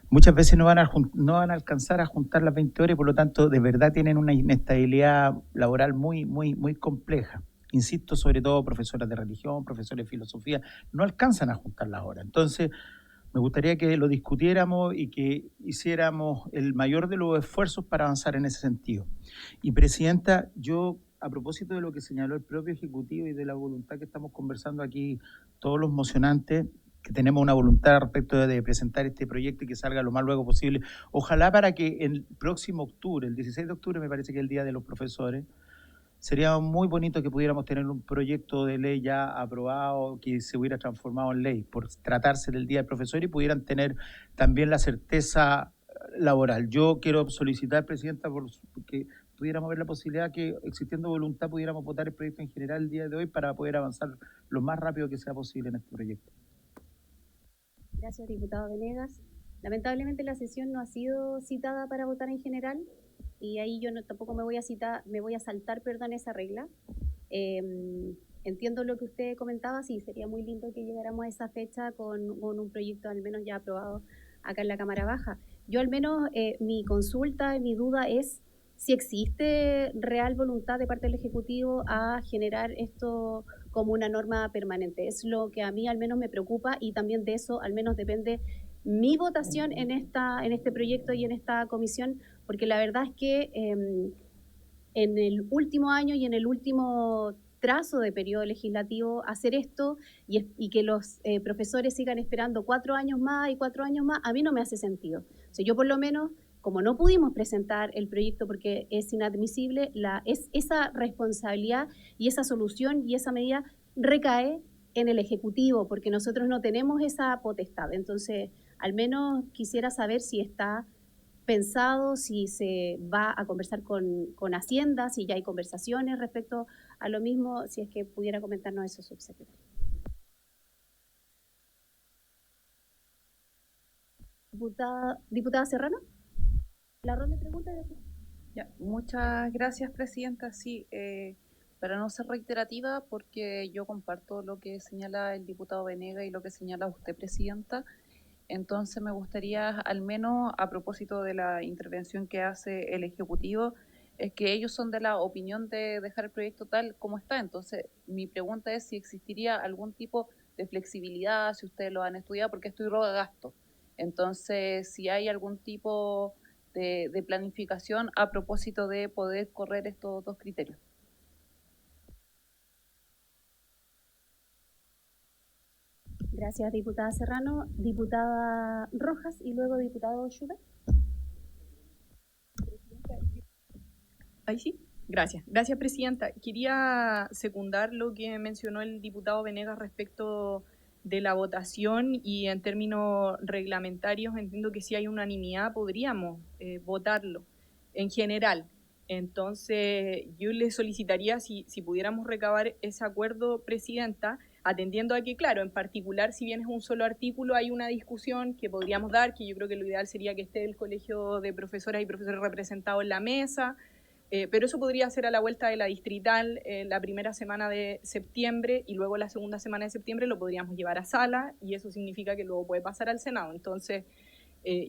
muchas veces no van a alcanzar a juntar las 20 horas y por lo tanto de verdad tienen una inestabilidad laboral muy compleja. Insisto, sobre todo profesoras de religión, profesores de filosofía, no alcanzan a juntar las horas. Entonces, me gustaría que lo discutiéramos y que hiciéramos el mayor de los esfuerzos para avanzar en ese sentido. Y, Presidenta, yo, a propósito de lo que señaló el propio Ejecutivo y de la voluntad que estamos conversando aquí todos los mocionantes, que tenemos una voluntad respecto de presentar este proyecto y que salga lo más luego posible, ojalá para que el próximo octubre, el 16 de octubre me parece que es el Día de los Profesores, sería muy bonito que pudiéramos tener un proyecto de ley ya aprobado, que se hubiera transformado en ley, por tratarse del Día del Profesor y pudieran tener también la certeza laboral. Yo quiero solicitar, Presidenta, que pudiéramos ver la posibilidad que, existiendo voluntad, pudiéramos votar el proyecto en general el día de hoy para poder avanzar lo más rápido que sea posible en este proyecto. Gracias, diputado Venegas. Lamentablemente la sesión no ha sido citada para votar en general y ahí yo tampoco me voy a saltar esa regla. Entiendo lo que usted comentaba, sí, sería muy lindo que llegáramos a esa fecha con un proyecto al menos ya aprobado acá en la Cámara Baja. Yo al menos mi consulta, mi duda es si existe real voluntad de parte del Ejecutivo a generar esto como una norma permanente. Es lo que a mí al menos me preocupa y también de eso al menos depende mi votación en este proyecto y en esta comisión, porque la verdad es que en el último año y en el último trazo de periodo legislativo hacer esto y que los profesores sigan esperando 4 años más y 4 años más, a mí no me hace sentido. O sea, yo por lo menos, como no pudimos presentar el proyecto porque es inadmisible, esa responsabilidad y esa solución y esa medida recae en el Ejecutivo, porque nosotros no tenemos esa potestad. Entonces, al menos quisiera saber si está pensado, si se va a conversar con Hacienda, si ya hay conversaciones respecto a lo mismo, si es que pudiera comentarnos eso, subsecretario. Diputada Serrano, la ronda de preguntas. Ya, muchas gracias, Presidenta. Sí, para no ser reiterativa, porque yo comparto lo que señala el diputado Venegas y lo que señala usted, Presidenta. Entonces me gustaría, al menos a propósito de la intervención que hace el Ejecutivo, es que ellos son de la opinión de dejar el proyecto tal como está. Entonces mi pregunta es si existiría algún tipo de flexibilidad, si ustedes lo han estudiado, porque esto irroga gasto. Entonces, si hay algún tipo de planificación a propósito de poder correr estos dos criterios. Gracias, diputada Serrano. Diputada Rojas y luego diputado Schubert. Ahí sí. Gracias. Gracias, Presidenta. Quería secundar lo que mencionó el diputado Venegas respecto de la votación y en términos reglamentarios entiendo que si hay unanimidad podríamos votarlo en general. Entonces yo le solicitaría si pudiéramos recabar ese acuerdo, Presidenta, atendiendo a que, claro, en particular, si bien es un solo artículo, hay una discusión que podríamos dar, que yo creo que lo ideal sería que esté el Colegio de Profesoras y Profesores representado en la mesa, pero eso podría ser a la vuelta de la distrital la primera semana de septiembre y luego la segunda semana de septiembre lo podríamos llevar a sala y eso significa que luego puede pasar al Senado. Entonces,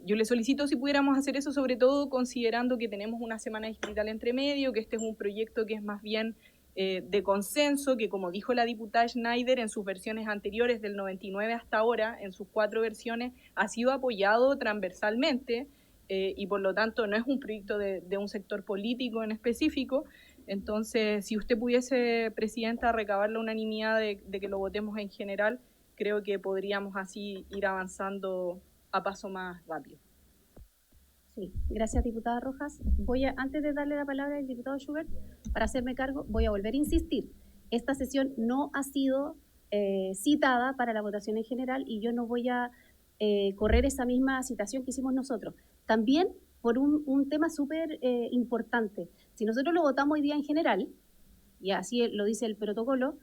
yo le solicito si pudiéramos hacer eso, sobre todo considerando que tenemos una semana distrital entre medio, que este es un proyecto que es más bien de consenso, que como dijo la diputada Schneider en sus versiones anteriores del 99 hasta ahora, en sus 4 versiones, ha sido apoyado transversalmente y por lo tanto no es un proyecto de un sector político en específico. Entonces, si usted pudiese, Presidenta, recabar la unanimidad de que lo votemos en general, creo que podríamos así ir avanzando a paso más rápido. Sí, gracias, diputada Rojas. Antes de darle la palabra al diputado Schubert, para hacerme cargo, voy a volver a insistir. Esta sesión no ha sido citada para la votación en general y yo no voy a correr esa misma citación que hicimos nosotros. También por un tema súper importante. Si nosotros lo votamos hoy día en general, y así lo dice el protocolo,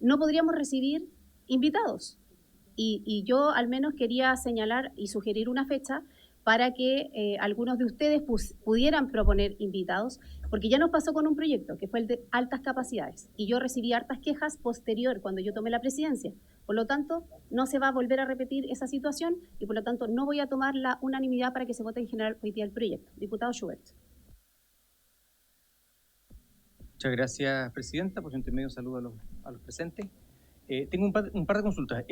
no podríamos recibir invitados. Y yo al menos quería señalar y sugerir una fecha, para que algunos de ustedes pudieran proponer invitados, porque ya nos pasó con un proyecto que fue el de altas capacidades y yo recibí hartas quejas posterior cuando yo tomé la presidencia. Por lo tanto, no se va a volver a repetir esa situación y por lo tanto no voy a tomar la unanimidad para que se vote en general hoy día el proyecto. Diputado Schubert. Muchas gracias, Presidenta. Por su intermedio, saludo a los presentes. Tengo un par de consultas.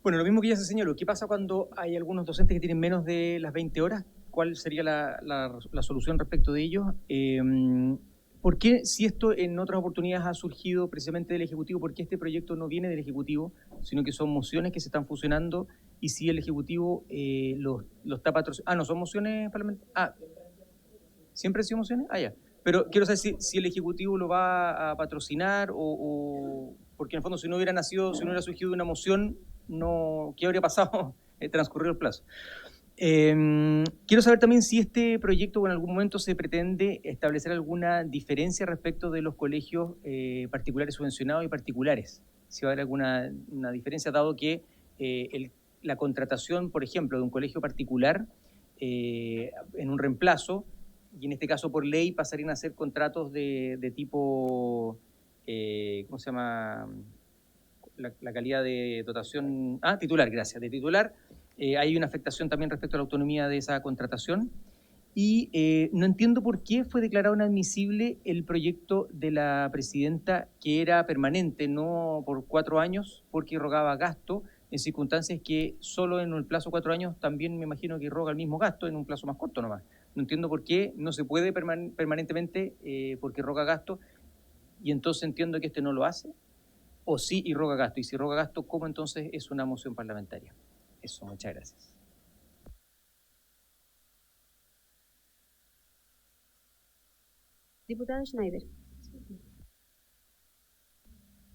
Bueno, lo mismo que ya se señaló, ¿qué pasa cuando hay algunos docentes que tienen menos de las 20 horas? ¿Cuál sería la solución respecto de ellos? ¿Por qué, si esto en otras oportunidades ha surgido precisamente del Ejecutivo, por qué este proyecto no viene del Ejecutivo, sino que son mociones que se están fusionando y si el Ejecutivo lo está patrocinando? No son mociones parlamentarias. ¿Siempre han sido mociones? Ya. Pero quiero saber si el Ejecutivo lo va a patrocinar o porque en el fondo si no hubiera surgido de una moción, ¿qué habría pasado? Transcurrido el plazo. Quiero saber también si este proyecto en algún momento se pretende establecer alguna diferencia respecto de los colegios particulares subvencionados y particulares. Si va a haber alguna diferencia, dado que la contratación, por ejemplo, de un colegio particular en un reemplazo, y en este caso por ley pasarían a ser contratos de tipo, ¿cómo se llama? La calidad de dotación, titular, gracias, de titular. Hay una afectación también respecto a la autonomía de esa contratación. Y no entiendo por qué fue declarado inadmisible el proyecto de la presidenta, que era permanente, no por 4 años, porque irrogaba gasto, en circunstancias que solo en el plazo de 4 años también me imagino que irroga el mismo gasto en un plazo más corto nomás. No entiendo por qué no se puede permanentemente porque irroga gasto, y entonces entiendo que este no lo hace. O sí irroga gasto, y si irroga gasto, ¿cómo entonces es una moción parlamentaria? Eso, muchas gracias. Diputada Schneider.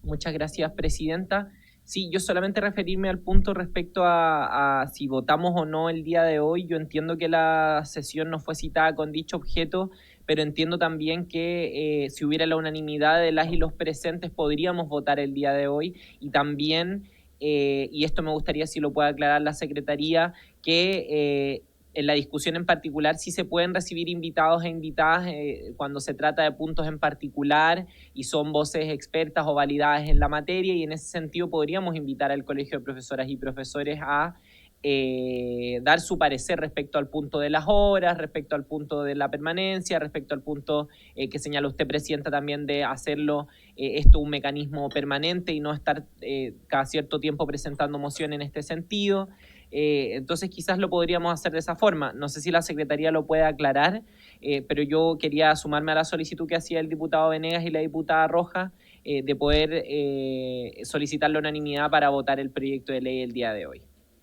Muchas gracias, Presidenta. Sí, yo solamente referirme al punto respecto a si votamos o no el día de hoy. Yo entiendo que la sesión no fue citada con dicho objeto, pero entiendo también que si hubiera la unanimidad de las y los presentes podríamos votar el día de hoy. Y también, y esto me gustaría si lo puede aclarar la Secretaría, que en la discusión en particular sí se pueden recibir invitados e invitadas cuando se trata de puntos en particular y son voces expertas o validadas en la materia, y en ese sentido podríamos invitar al Colegio de Profesoras y Profesores a dar su parecer respecto al punto de las horas, respecto al punto de la permanencia, respecto al punto que señala usted, Presidenta, también de hacerlo esto un mecanismo permanente y no estar cada cierto tiempo presentando moción en este sentido. Entonces quizás lo podríamos hacer de esa forma. No sé si la Secretaría lo puede aclarar, pero yo quería sumarme a la solicitud que hacía el diputado Venegas y la diputada Rojas de poder solicitar la unanimidad para votar el proyecto de ley el día de hoy.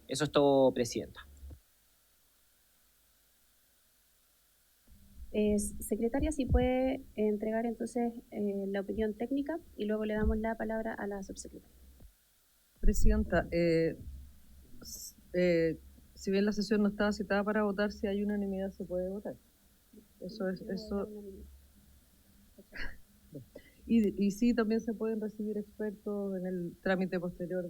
Eso es todo, Presidenta. Secretaria, si puede entregar entonces la opinión técnica y luego le damos la palabra a la subsecretaria. Presidenta, si bien la sesión no estaba citada para votar, si hay unanimidad se puede votar. Eso. Y sí, también se pueden recibir expertos en el trámite posterior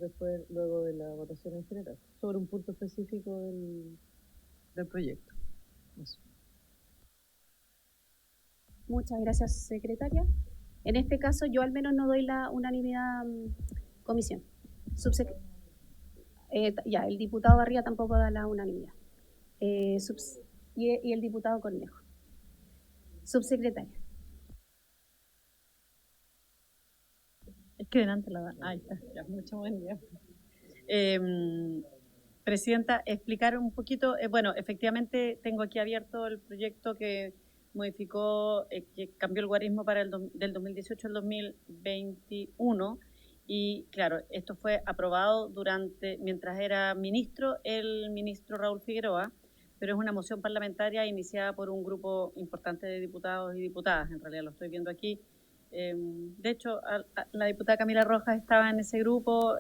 luego de la votación en general, sobre un punto específico del proyecto. Eso. Muchas gracias, secretaria. En este caso, yo al menos no doy la unanimidad comisión. Ya, el diputado Barría tampoco da la unanimidad. Y el diputado Cornejo. Subsecretaria. Es que delante la dan. Ahí está, ya, mucho buen día. Presidenta, explicar un poquito, bueno, efectivamente tengo aquí abierto el proyecto que modificó, que cambió el guarismo para del 2018 al 2021, y claro, esto fue aprobado mientras era ministro, el ministro Raúl Figueroa, pero es una moción parlamentaria iniciada por un grupo importante de diputados y diputadas, en realidad lo estoy viendo aquí. De hecho, la diputada Camila Rojas estaba en ese grupo,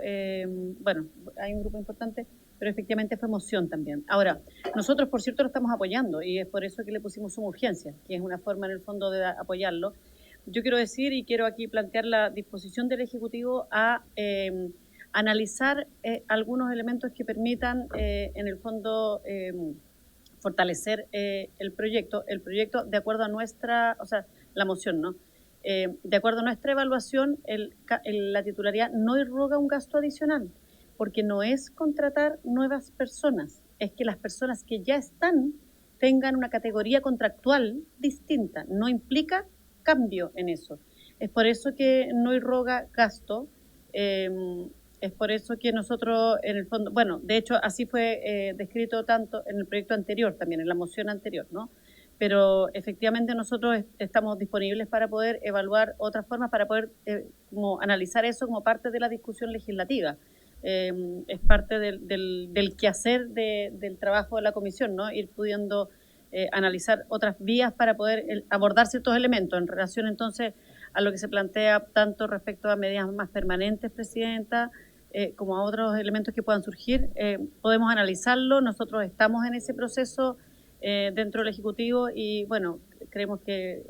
bueno, hay un grupo importante, pero efectivamente fue moción también. Ahora, nosotros, por cierto, lo estamos apoyando y es por eso que le pusimos suma urgencia, que es una forma en el fondo de apoyarlo. Yo quiero decir y quiero aquí plantear la disposición del Ejecutivo a analizar algunos elementos que permitan, en el fondo, fortalecer el proyecto de acuerdo a nuestra, o sea, la moción, ¿no? De acuerdo a nuestra evaluación, la titularidad no irroga un gasto adicional, porque no es contratar nuevas personas, es que las personas que ya están tengan una categoría contractual distinta, no implica cambio en eso. Es por eso que no irroga gasto, es por eso que nosotros, en el fondo, bueno, de hecho así fue descrito tanto en el proyecto anterior también, en la moción anterior, ¿no? Pero efectivamente nosotros estamos disponibles para poder evaluar otras formas, para poder como analizar eso como parte de la discusión legislativa. Es parte del quehacer del trabajo de la comisión, ¿no? Ir pudiendo analizar otras vías para poder abordar ciertos elementos en relación entonces a lo que se plantea tanto respecto a medidas más permanentes, Presidenta, como a otros elementos que puedan surgir. Podemos analizarlo, nosotros estamos en ese proceso dentro del Ejecutivo y bueno, creemos que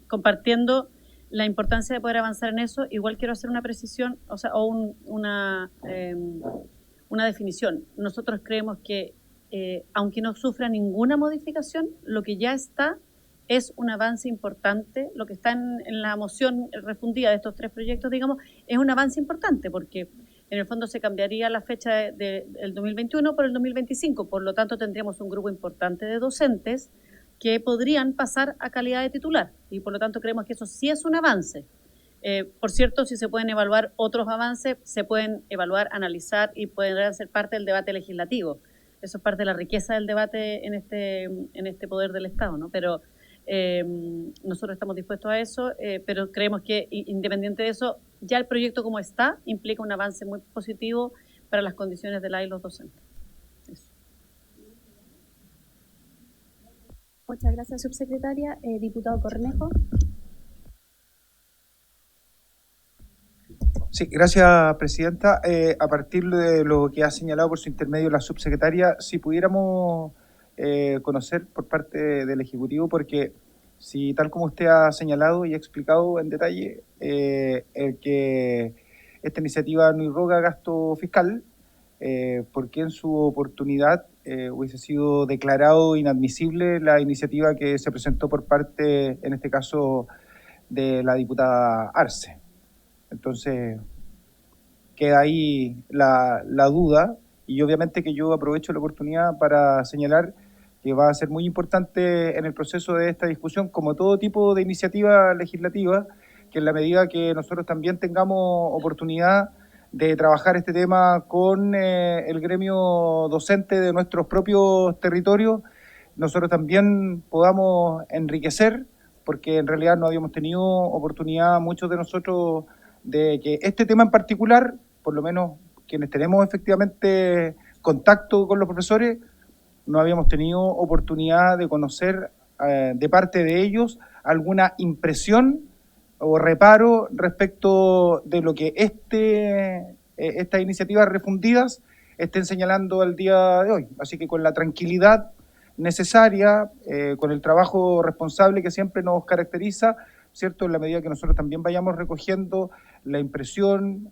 compartiendo la importancia de poder avanzar en eso, igual quiero hacer una precisión, o sea, una definición. Nosotros creemos que aunque no sufra ninguna modificación, lo que ya está es un avance importante, lo que está en la moción refundida de estos 3 proyectos, digamos, es un avance importante porque en el fondo se cambiaría la fecha del 2021 por el 2025, por lo tanto tendríamos un grupo importante de docentes que podrían pasar a calidad de titular y por lo tanto creemos que eso sí es un avance. Por cierto, si se pueden evaluar otros avances, se pueden evaluar, analizar y pueden ser parte del debate legislativo. Eso es parte de la riqueza del debate en este poder del Estado, ¿no? Pero nosotros estamos dispuestos a eso, pero creemos que independiente de eso, ya el proyecto como está implica un avance muy positivo para las condiciones de la y los docentes. Eso. Muchas gracias, subsecretaria. Diputado Cornejo. Sí, gracias, Presidenta. A partir de lo que ha señalado por su intermedio la subsecretaria, si pudiéramos conocer por parte del Ejecutivo, porque si tal como usted ha señalado y ha explicado en detalle, el que esta iniciativa no irroga gasto fiscal, porque en su oportunidad hubiese sido declarado inadmisible la iniciativa que se presentó por parte, en este caso, de la diputada Arce. Entonces, queda ahí la duda y obviamente que yo aprovecho la oportunidad para señalar que va a ser muy importante en el proceso de esta discusión, como todo tipo de iniciativa legislativa, que en la medida que nosotros también tengamos oportunidad de trabajar este tema con el gremio docente de nuestros propios territorios, nosotros también podamos enriquecer, porque en realidad no habíamos tenido oportunidad muchos de nosotros de que este tema en particular, por lo menos quienes tenemos efectivamente contacto con los profesores, no habíamos tenido oportunidad de conocer de parte de ellos alguna impresión o reparo respecto de lo que estas iniciativas refundidas estén señalando al día de hoy. Así que con la tranquilidad necesaria, con el trabajo responsable que siempre nos caracteriza, ¿cierto? En la medida que nosotros también vayamos recogiendo la impresión,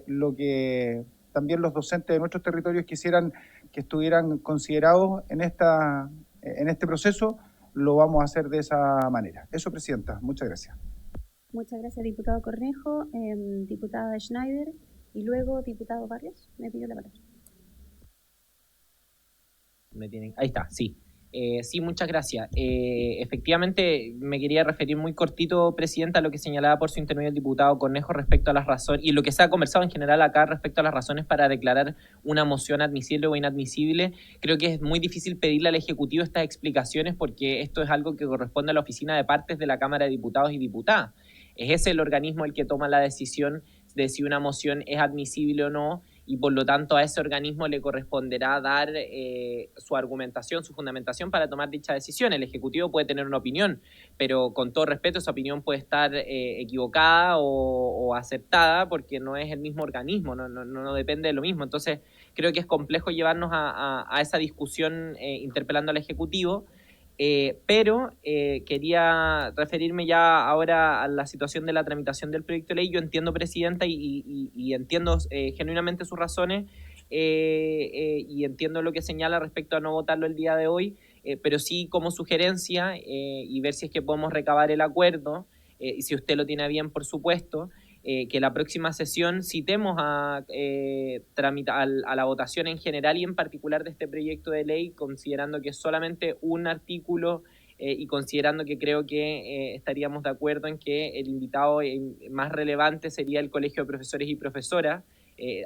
lo que también los docentes de nuestros territorios quisieran que estuvieran considerados en este proceso, lo vamos a hacer de esa manera. Eso, Presidenta. Muchas gracias. Muchas gracias, diputado Cornejo. Diputada Schneider y luego diputado Barrios. Me pidió la palabra. Ahí está, sí. Sí, muchas gracias. Efectivamente, me quería referir muy cortito, Presidenta, a lo que señalaba por su intermedio el diputado Cornejo respecto a las razones, y lo que se ha conversado en general acá respecto a las razones para declarar una moción admisible o inadmisible. Creo que es muy difícil pedirle al Ejecutivo estas explicaciones porque esto es algo que corresponde a la oficina de partes de la Cámara de Diputados y Diputadas. Es ese el organismo el que toma la decisión de si una moción es admisible o no, y por lo tanto a ese organismo le corresponderá dar su argumentación, su fundamentación para tomar dicha decisión. El Ejecutivo puede tener una opinión, pero con todo respeto esa opinión puede estar equivocada o aceptada porque no es el mismo organismo, no depende de lo mismo. Entonces creo que es complejo llevarnos a esa discusión interpelando al Ejecutivo. Pero quería referirme ya ahora a la situación de la tramitación del proyecto de ley. Yo entiendo, Presidenta, y entiendo genuinamente sus razones, y entiendo lo que señala respecto a no votarlo el día de hoy, pero sí como sugerencia, y ver si es que podemos recabar el acuerdo, y si usted lo tiene a bien, por supuesto, que la próxima sesión citemos a la votación en general y en particular de este proyecto de ley, considerando que es solamente un artículo, y considerando que creo que estaríamos de acuerdo en que el invitado más relevante sería el Colegio de Profesores y Profesoras,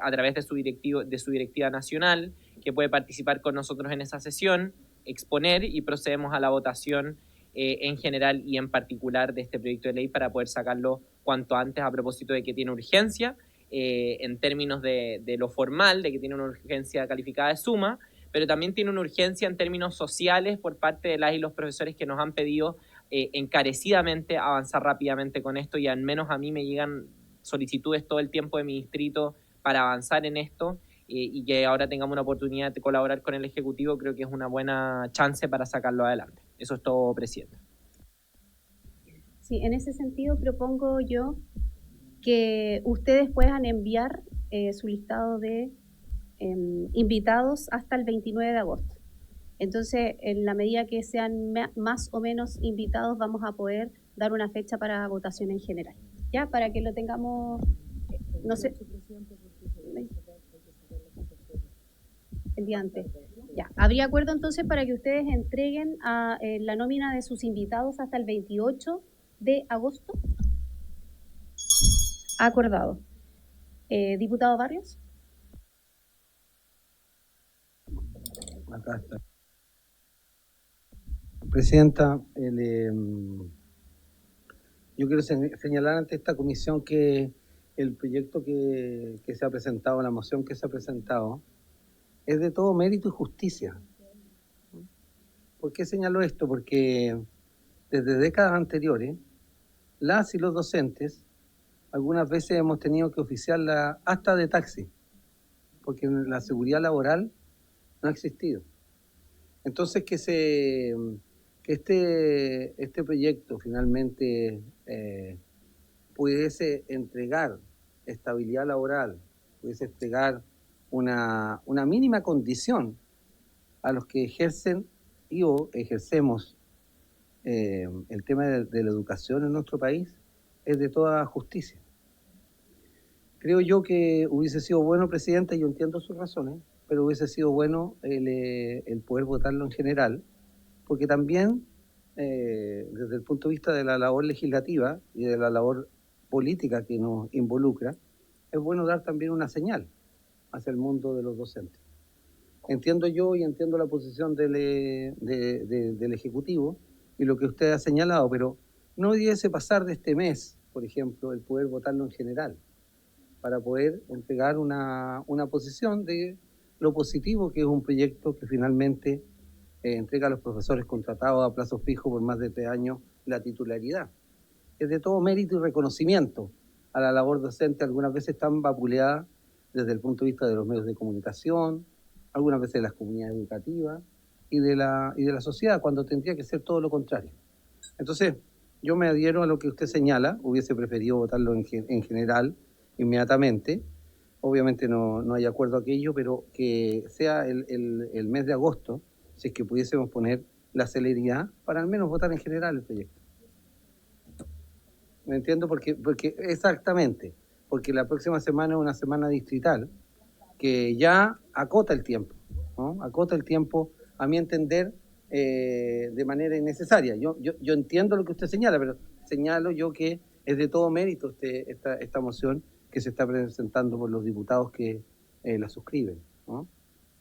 a través de su directiva nacional, que puede participar con nosotros en esa sesión, exponer, y procedemos a la votación en general y en particular de este proyecto de ley para poder sacarlo cuanto antes, a propósito de que tiene urgencia, en términos de lo formal, de que tiene una urgencia calificada de suma, pero también tiene una urgencia en términos sociales por parte de las y los profesores que nos han pedido encarecidamente avanzar rápidamente con esto, y al menos a mí me llegan solicitudes todo el tiempo de mi distrito para avanzar en esto, y que ahora tengamos una oportunidad de colaborar con el Ejecutivo, creo que es una buena chance para sacarlo adelante. Eso es todo, Presidenta. Sí, en ese sentido propongo yo que ustedes puedan enviar su listado de invitados hasta el 29 de agosto. Entonces, en la medida que sean más o menos invitados, vamos a poder dar una fecha para votación en general. ¿Ya? Para que lo tengamos, no sé, el día antes. Ya, habría acuerdo entonces para que ustedes entreguen la nómina de sus invitados hasta el 28 de agosto. Acordado. Diputado Barrios. Acá está. Presidenta, yo quiero señalar ante esta comisión que el proyecto que se ha presentado, la moción que se ha presentado, es de todo mérito y justicia. ¿Por qué señalo esto? Porque desde décadas anteriores, las y los docentes, algunas veces hemos tenido que oficiarla hasta de taxi, porque la seguridad laboral no ha existido. Entonces, que este proyecto finalmente pudiese entregar estabilidad laboral, pudiese entregar una mínima condición a los que ejercen y o ejercemos el tema de la educación en nuestro país, es de toda justicia. Creo yo que hubiese sido bueno, Presidenta, yo entiendo sus razones, pero hubiese sido bueno el poder votarlo en general, porque también desde el punto de vista de la labor legislativa y de la labor política que nos involucra, es bueno dar también una señal hacia el mundo de los docentes. Entiendo yo y entiendo la posición del Ejecutivo y lo que usted ha señalado, pero no debiese pasar de este mes, por ejemplo, el poder votarlo en general, para poder entregar una posición de lo positivo que es un proyecto que finalmente entrega a los profesores contratados a plazo fijo por más de 3 años la titularidad. Es de todo mérito y reconocimiento a la labor docente, algunas veces tan vapuleada desde el punto de vista de los medios de comunicación, algunas veces de las comunidades educativas y de la sociedad, cuando tendría que ser todo lo contrario. Entonces, yo me adhiero a lo que usted señala, hubiese preferido votarlo en general inmediatamente. Obviamente no hay acuerdo a aquello, pero que sea el mes de agosto, si es que pudiésemos poner la celeridad para al menos votar en general el proyecto. ¿Me entiendo? Porque exactamente, porque la próxima semana es una semana distrital que ya acota el tiempo, ¿no? Acota el tiempo, a mi entender, de manera innecesaria. Yo entiendo lo que usted señala, pero señalo yo que es de todo mérito esta moción que se está presentando por los diputados que la suscriben, ¿no?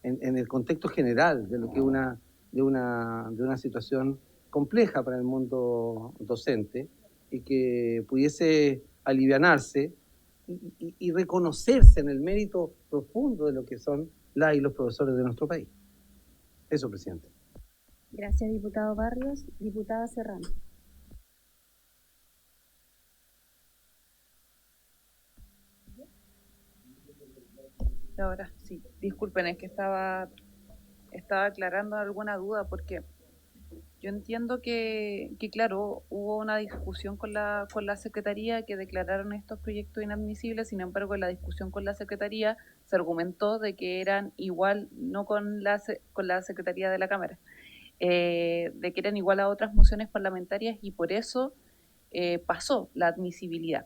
En el contexto general de lo que de una situación compleja para el mundo docente y que pudiese alivianarse y reconocerse en el mérito profundo de lo que son las y los profesores de nuestro país. Eso, Presidente. Gracias, diputado Barrios. Diputada Serrano. Ahora sí, disculpen, es que estaba aclarando alguna duda porque Yo entiendo que claro, hubo una discusión con la Secretaría que declararon estos proyectos inadmisibles, sin embargo, en la discusión con la Secretaría se argumentó de que eran igual, no con con la Secretaría de la Cámara, de que eran igual a otras mociones parlamentarias y por eso pasó la admisibilidad.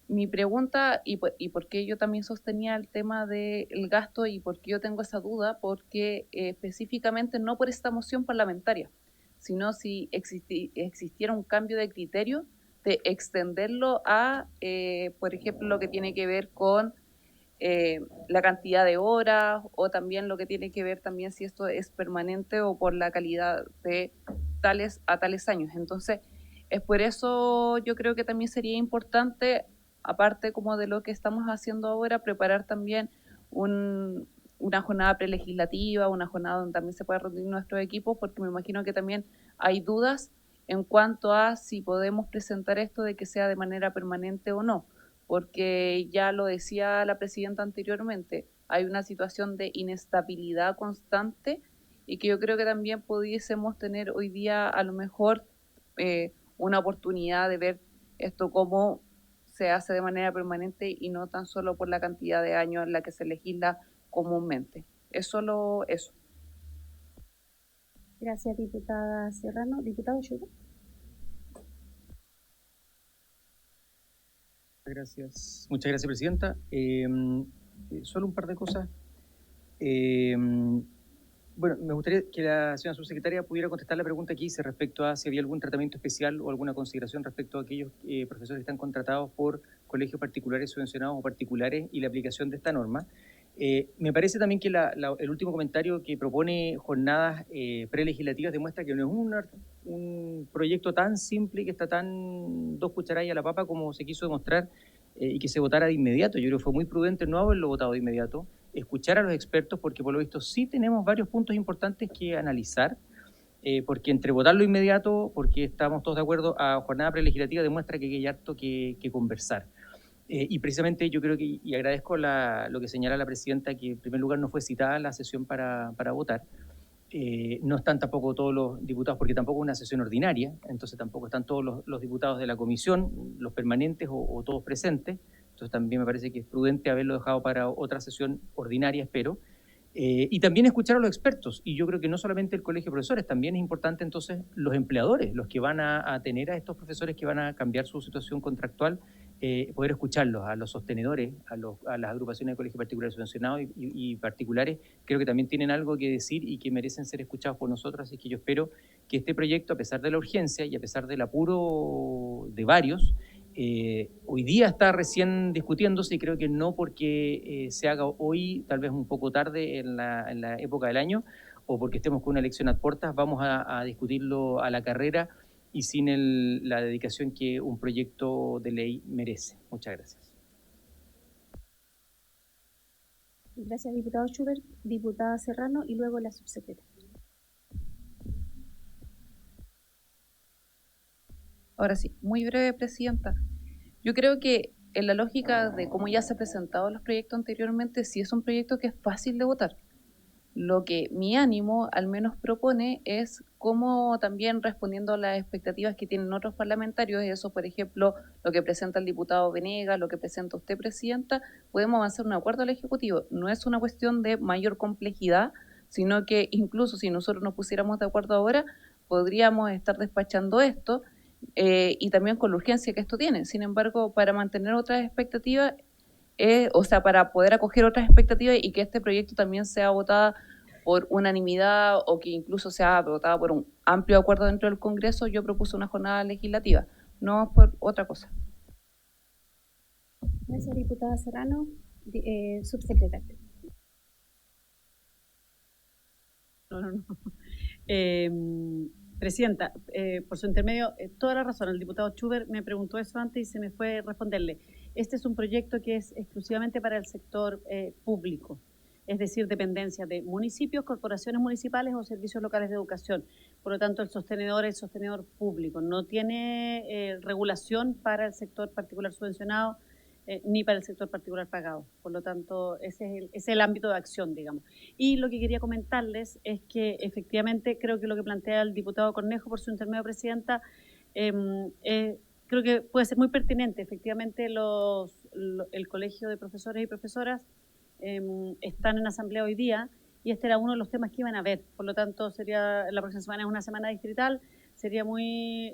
Mi pregunta, y por qué yo también sostenía el tema del gasto y por qué yo tengo esa duda, porque específicamente no por esta moción parlamentaria, sino si existiera un cambio de criterio de extenderlo a, por ejemplo, lo que tiene que ver con la cantidad de horas o también lo que tiene que ver también si esto es permanente o por la calidad de tales años. Entonces, es por eso yo creo que también sería importante, aparte como de lo que estamos haciendo ahora, preparar también una jornada prelegislativa, una jornada donde también se pueda reunir nuestros equipos, porque me imagino que también hay dudas en cuanto a si podemos presentar esto de que sea de manera permanente o no, porque ya lo decía la presidenta anteriormente, hay una situación de inestabilidad constante y que yo creo que también pudiésemos tener hoy día a lo mejor una oportunidad de ver esto cómo se hace de manera permanente y no tan solo por la cantidad de años en la que se legisla comúnmente. Es solo eso. Gracias, diputada Serrano. Diputado Schubert. Muchas gracias, presidenta. Solo un par de cosas. Bueno, me gustaría que la señora subsecretaria pudiera contestar la pregunta que hice respecto a si había algún tratamiento especial o alguna consideración respecto a aquellos profesores que están contratados por colegios particulares subvencionados o particulares y la aplicación de esta norma. Me parece también que el último comentario que propone jornadas prelegislativas demuestra que no es un proyecto tan simple y que está tan dos cucharadas a la papa como se quiso demostrar y que se votara de inmediato. Yo creo que fue muy prudente no haberlo votado de inmediato, escuchar a los expertos, porque por lo visto sí tenemos varios puntos importantes que analizar, porque entre votarlo inmediato, porque estamos todos de acuerdo, a jornada prelegislativa demuestra que hay harto que conversar. Y precisamente yo creo que, y agradezco lo que señala la presidenta, que en primer lugar no fue citada la sesión para votar. No están tampoco todos los diputados, porque tampoco es una sesión ordinaria, entonces tampoco están todos los diputados de la comisión, los permanentes o todos presentes. Entonces también me parece que es prudente haberlo dejado para otra sesión ordinaria, espero. Y también escuchar a los expertos. Y yo creo que no solamente el colegio de profesores, también es importante entonces los empleadores, los que van a tener a estos profesores que van a cambiar su situación contractual, poder escucharlos, a los sostenedores, a las agrupaciones de colegios particulares subvencionados y particulares, creo que también tienen algo que decir y que merecen ser escuchados por nosotros. Así que yo espero que este proyecto, a pesar de la urgencia y a pesar del apuro de varios, hoy día está recién discutiéndose y creo que no porque se haga hoy, tal vez un poco tarde en la época del año, o porque estemos con una elección a puertas, vamos a discutirlo a la carrera y sin la dedicación que un proyecto de ley merece. Muchas gracias. Gracias, diputado Schubert. Diputada Serrano y luego la subsecretaria. Ahora sí, muy breve, presidenta. Yo creo que en la lógica de cómo ya se han presentado los proyectos anteriormente, sí es un proyecto que es fácil de votar. Lo que mi ánimo al menos propone es cómo también respondiendo a las expectativas que tienen otros parlamentarios, eso por ejemplo lo que presenta el diputado Venegas, lo que presenta usted, presidenta, podemos avanzar un acuerdo al Ejecutivo. No es una cuestión de mayor complejidad, sino que incluso si nosotros nos pusiéramos de acuerdo ahora, podríamos estar despachando esto y también con la urgencia que esto tiene. Sin embargo, para mantener otras expectativas, o sea, para poder acoger otras expectativas y que este proyecto también sea votado por unanimidad o que incluso sea votado por un amplio acuerdo dentro del Congreso, yo propuse una jornada legislativa, no por otra cosa. Gracias, diputada Serrano. Subsecretaria. No. Presidenta, por su intermedio, toda la razón. El diputado Schubert me preguntó eso antes y se me fue responderle. Este es un proyecto que es exclusivamente para el sector público, es decir, dependencias de municipios, corporaciones municipales o servicios locales de educación. Por lo tanto, el sostenedor es sostenedor público, no tiene regulación para el sector particular subvencionado ni para el sector particular pagado. Por lo tanto, ese es el ámbito de acción, digamos. Y lo que quería comentarles es que efectivamente creo que lo que plantea el diputado Cornejo por su intermedio, presidenta, creo que puede ser muy pertinente. Efectivamente, el Colegio de Profesores y Profesoras están en asamblea hoy día y este era uno de los temas que iban a ver. Por lo tanto, la próxima semana es una semana distrital. Sería muy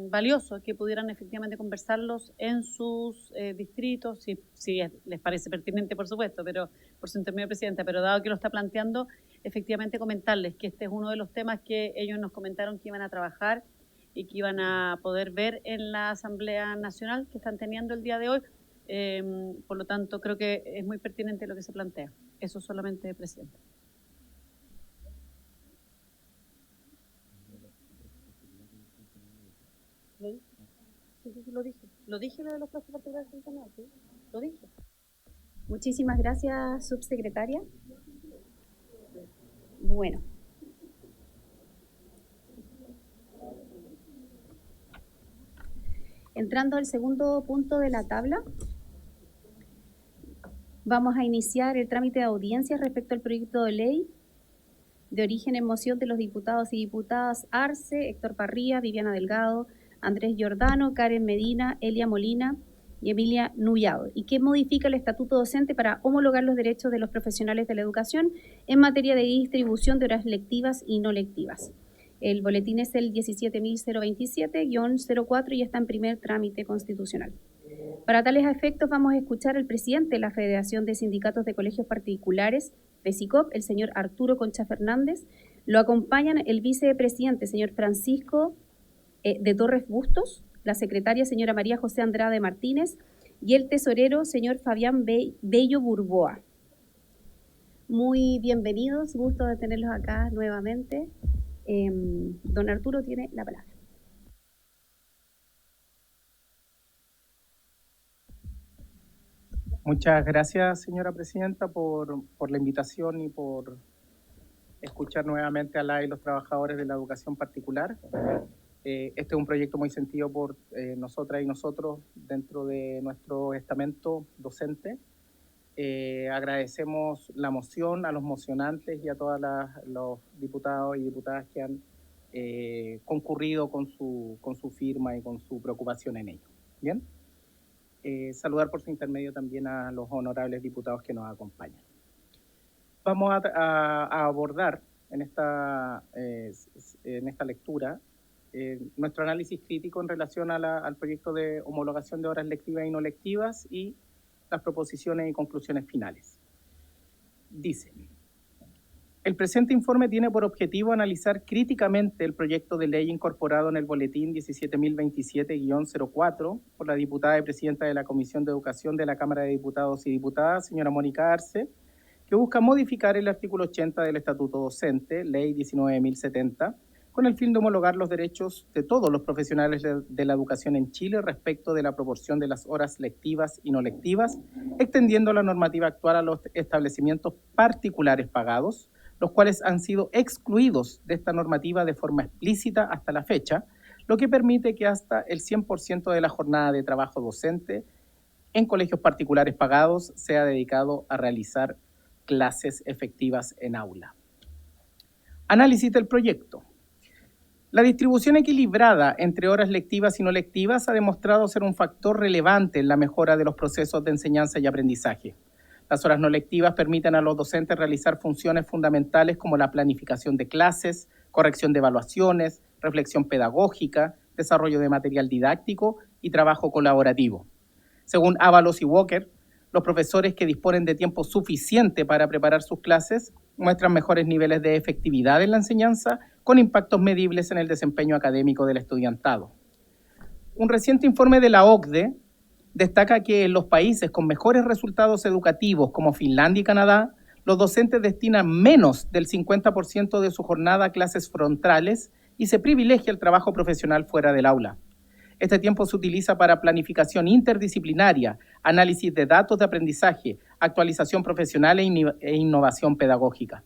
valioso que pudieran efectivamente conversarlos en sus distritos, si les parece pertinente, por supuesto, pero por su intermedio, presidenta, pero dado que lo está planteando, efectivamente comentarles que este es uno de los temas que ellos nos comentaron que iban a trabajar y que iban a poder ver en la Asamblea Nacional que están teniendo el día de hoy. Por lo tanto, creo que es muy pertinente lo que se plantea. Eso solamente, presidenta. Lo dije lo de los plazos particulares funcionales, ¿sí? Lo dije. Muchísimas gracias, subsecretaria. Bueno. Entrando al segundo punto de la tabla, vamos a iniciar el trámite de audiencias respecto al proyecto de ley de origen en moción de los diputados y diputadas Arce, Héctor Parrilla, Viviana Delgado, Andrés Giordano, Karen Medina, Elia Molina y Emilia Nullado, y que modifica el estatuto docente para homologar los derechos de los profesionales de la educación en materia de distribución de horas lectivas y no lectivas. El boletín es el 17.027-04 y está en primer trámite constitucional. Para tales efectos vamos a escuchar al presidente de la Federación de Sindicatos de Colegios Particulares, FESICOP, el señor Arturo Concha Fernández. Lo acompañan el vicepresidente, señor Francisco de Torres Bustos, la secretaria, señora María José Andrade Martínez, y el tesorero, señor Fabián Bello Burboa. Muy bienvenidos, gusto de tenerlos acá nuevamente. Don Arturo tiene la palabra. Muchas gracias, señora presidenta, por la invitación y por escuchar nuevamente a los trabajadores de la educación particular. Este es un proyecto muy sentido por nosotras y nosotros dentro de nuestro estamento docente. Agradecemos la moción, a los mocionantes y a todos los diputados y diputadas que han concurrido con su firma y con su preocupación en ello. Bien. Saludar por su intermedio también a los honorables diputados que nos acompañan. Vamos a abordar en esta lectura nuestro análisis crítico en relación al proyecto de homologación de horas lectivas y no lectivas y las proposiciones y conclusiones finales. Dice: el presente informe tiene por objetivo analizar críticamente el proyecto de ley incorporado en el boletín 17.027-04 por la diputada y presidenta de la Comisión de Educación de la Cámara de Diputados y Diputadas, señora Mónica Arce, que busca modificar el artículo 80 del Estatuto Docente, Ley 19.070, con el fin de homologar los derechos de todos los profesionales de la educación en Chile respecto de la proporción de las horas lectivas y no lectivas, extendiendo la normativa actual a los establecimientos particulares pagados, los cuales han sido excluidos de esta normativa de forma explícita hasta la fecha, lo que permite que hasta el 100% de la jornada de trabajo docente en colegios particulares pagados sea dedicado a realizar clases efectivas en aula. Análisis del proyecto. La distribución equilibrada entre horas lectivas y no lectivas ha demostrado ser un factor relevante en la mejora de los procesos de enseñanza y aprendizaje. Las horas no lectivas permiten a los docentes realizar funciones fundamentales como la planificación de clases, corrección de evaluaciones, reflexión pedagógica, desarrollo de material didáctico y trabajo colaborativo. Según Ábalos y Walker, los profesores que disponen de tiempo suficiente para preparar sus clases muestran mejores niveles de efectividad en la enseñanza con impactos medibles en el desempeño académico del estudiantado. Un reciente informe de la OCDE destaca que en los países con mejores resultados educativos como Finlandia y Canadá, los docentes destinan menos del 50% de su jornada a clases frontales y se privilegia el trabajo profesional fuera del aula. Este tiempo se utiliza para planificación interdisciplinaria, análisis de datos de aprendizaje, actualización profesional e innovación pedagógica.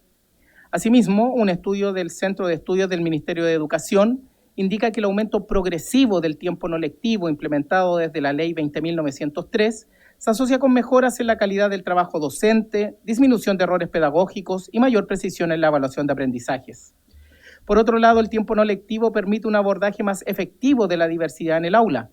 Asimismo, un estudio del Centro de Estudios del Ministerio de Educación indica que el aumento progresivo del tiempo no lectivo implementado desde la Ley 20.903 se asocia con mejoras en la calidad del trabajo docente, disminución de errores pedagógicos y mayor precisión en la evaluación de aprendizajes. Por otro lado, el tiempo no lectivo permite un abordaje más efectivo de la diversidad en el aula.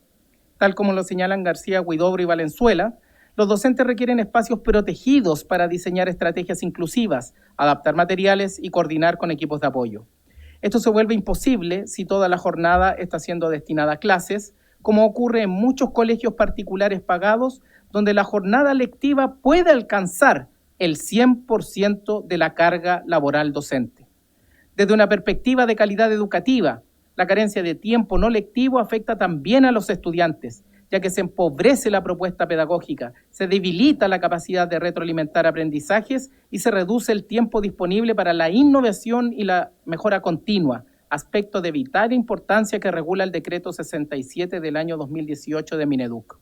Tal como lo señalan García, Huidobro y Valenzuela, los docentes requieren espacios protegidos para diseñar estrategias inclusivas, adaptar materiales y coordinar con equipos de apoyo. Esto se vuelve imposible si toda la jornada está siendo destinada a clases, como ocurre en muchos colegios particulares pagados, donde la jornada lectiva puede alcanzar el 100% de la carga laboral docente. Desde una perspectiva de calidad educativa, la carencia de tiempo no lectivo afecta también a los estudiantes, ya que se empobrece la propuesta pedagógica, se debilita la capacidad de retroalimentar aprendizajes y se reduce el tiempo disponible para la innovación y la mejora continua, aspecto de vital importancia que regula el Decreto 67 del año 2018 de Mineduc.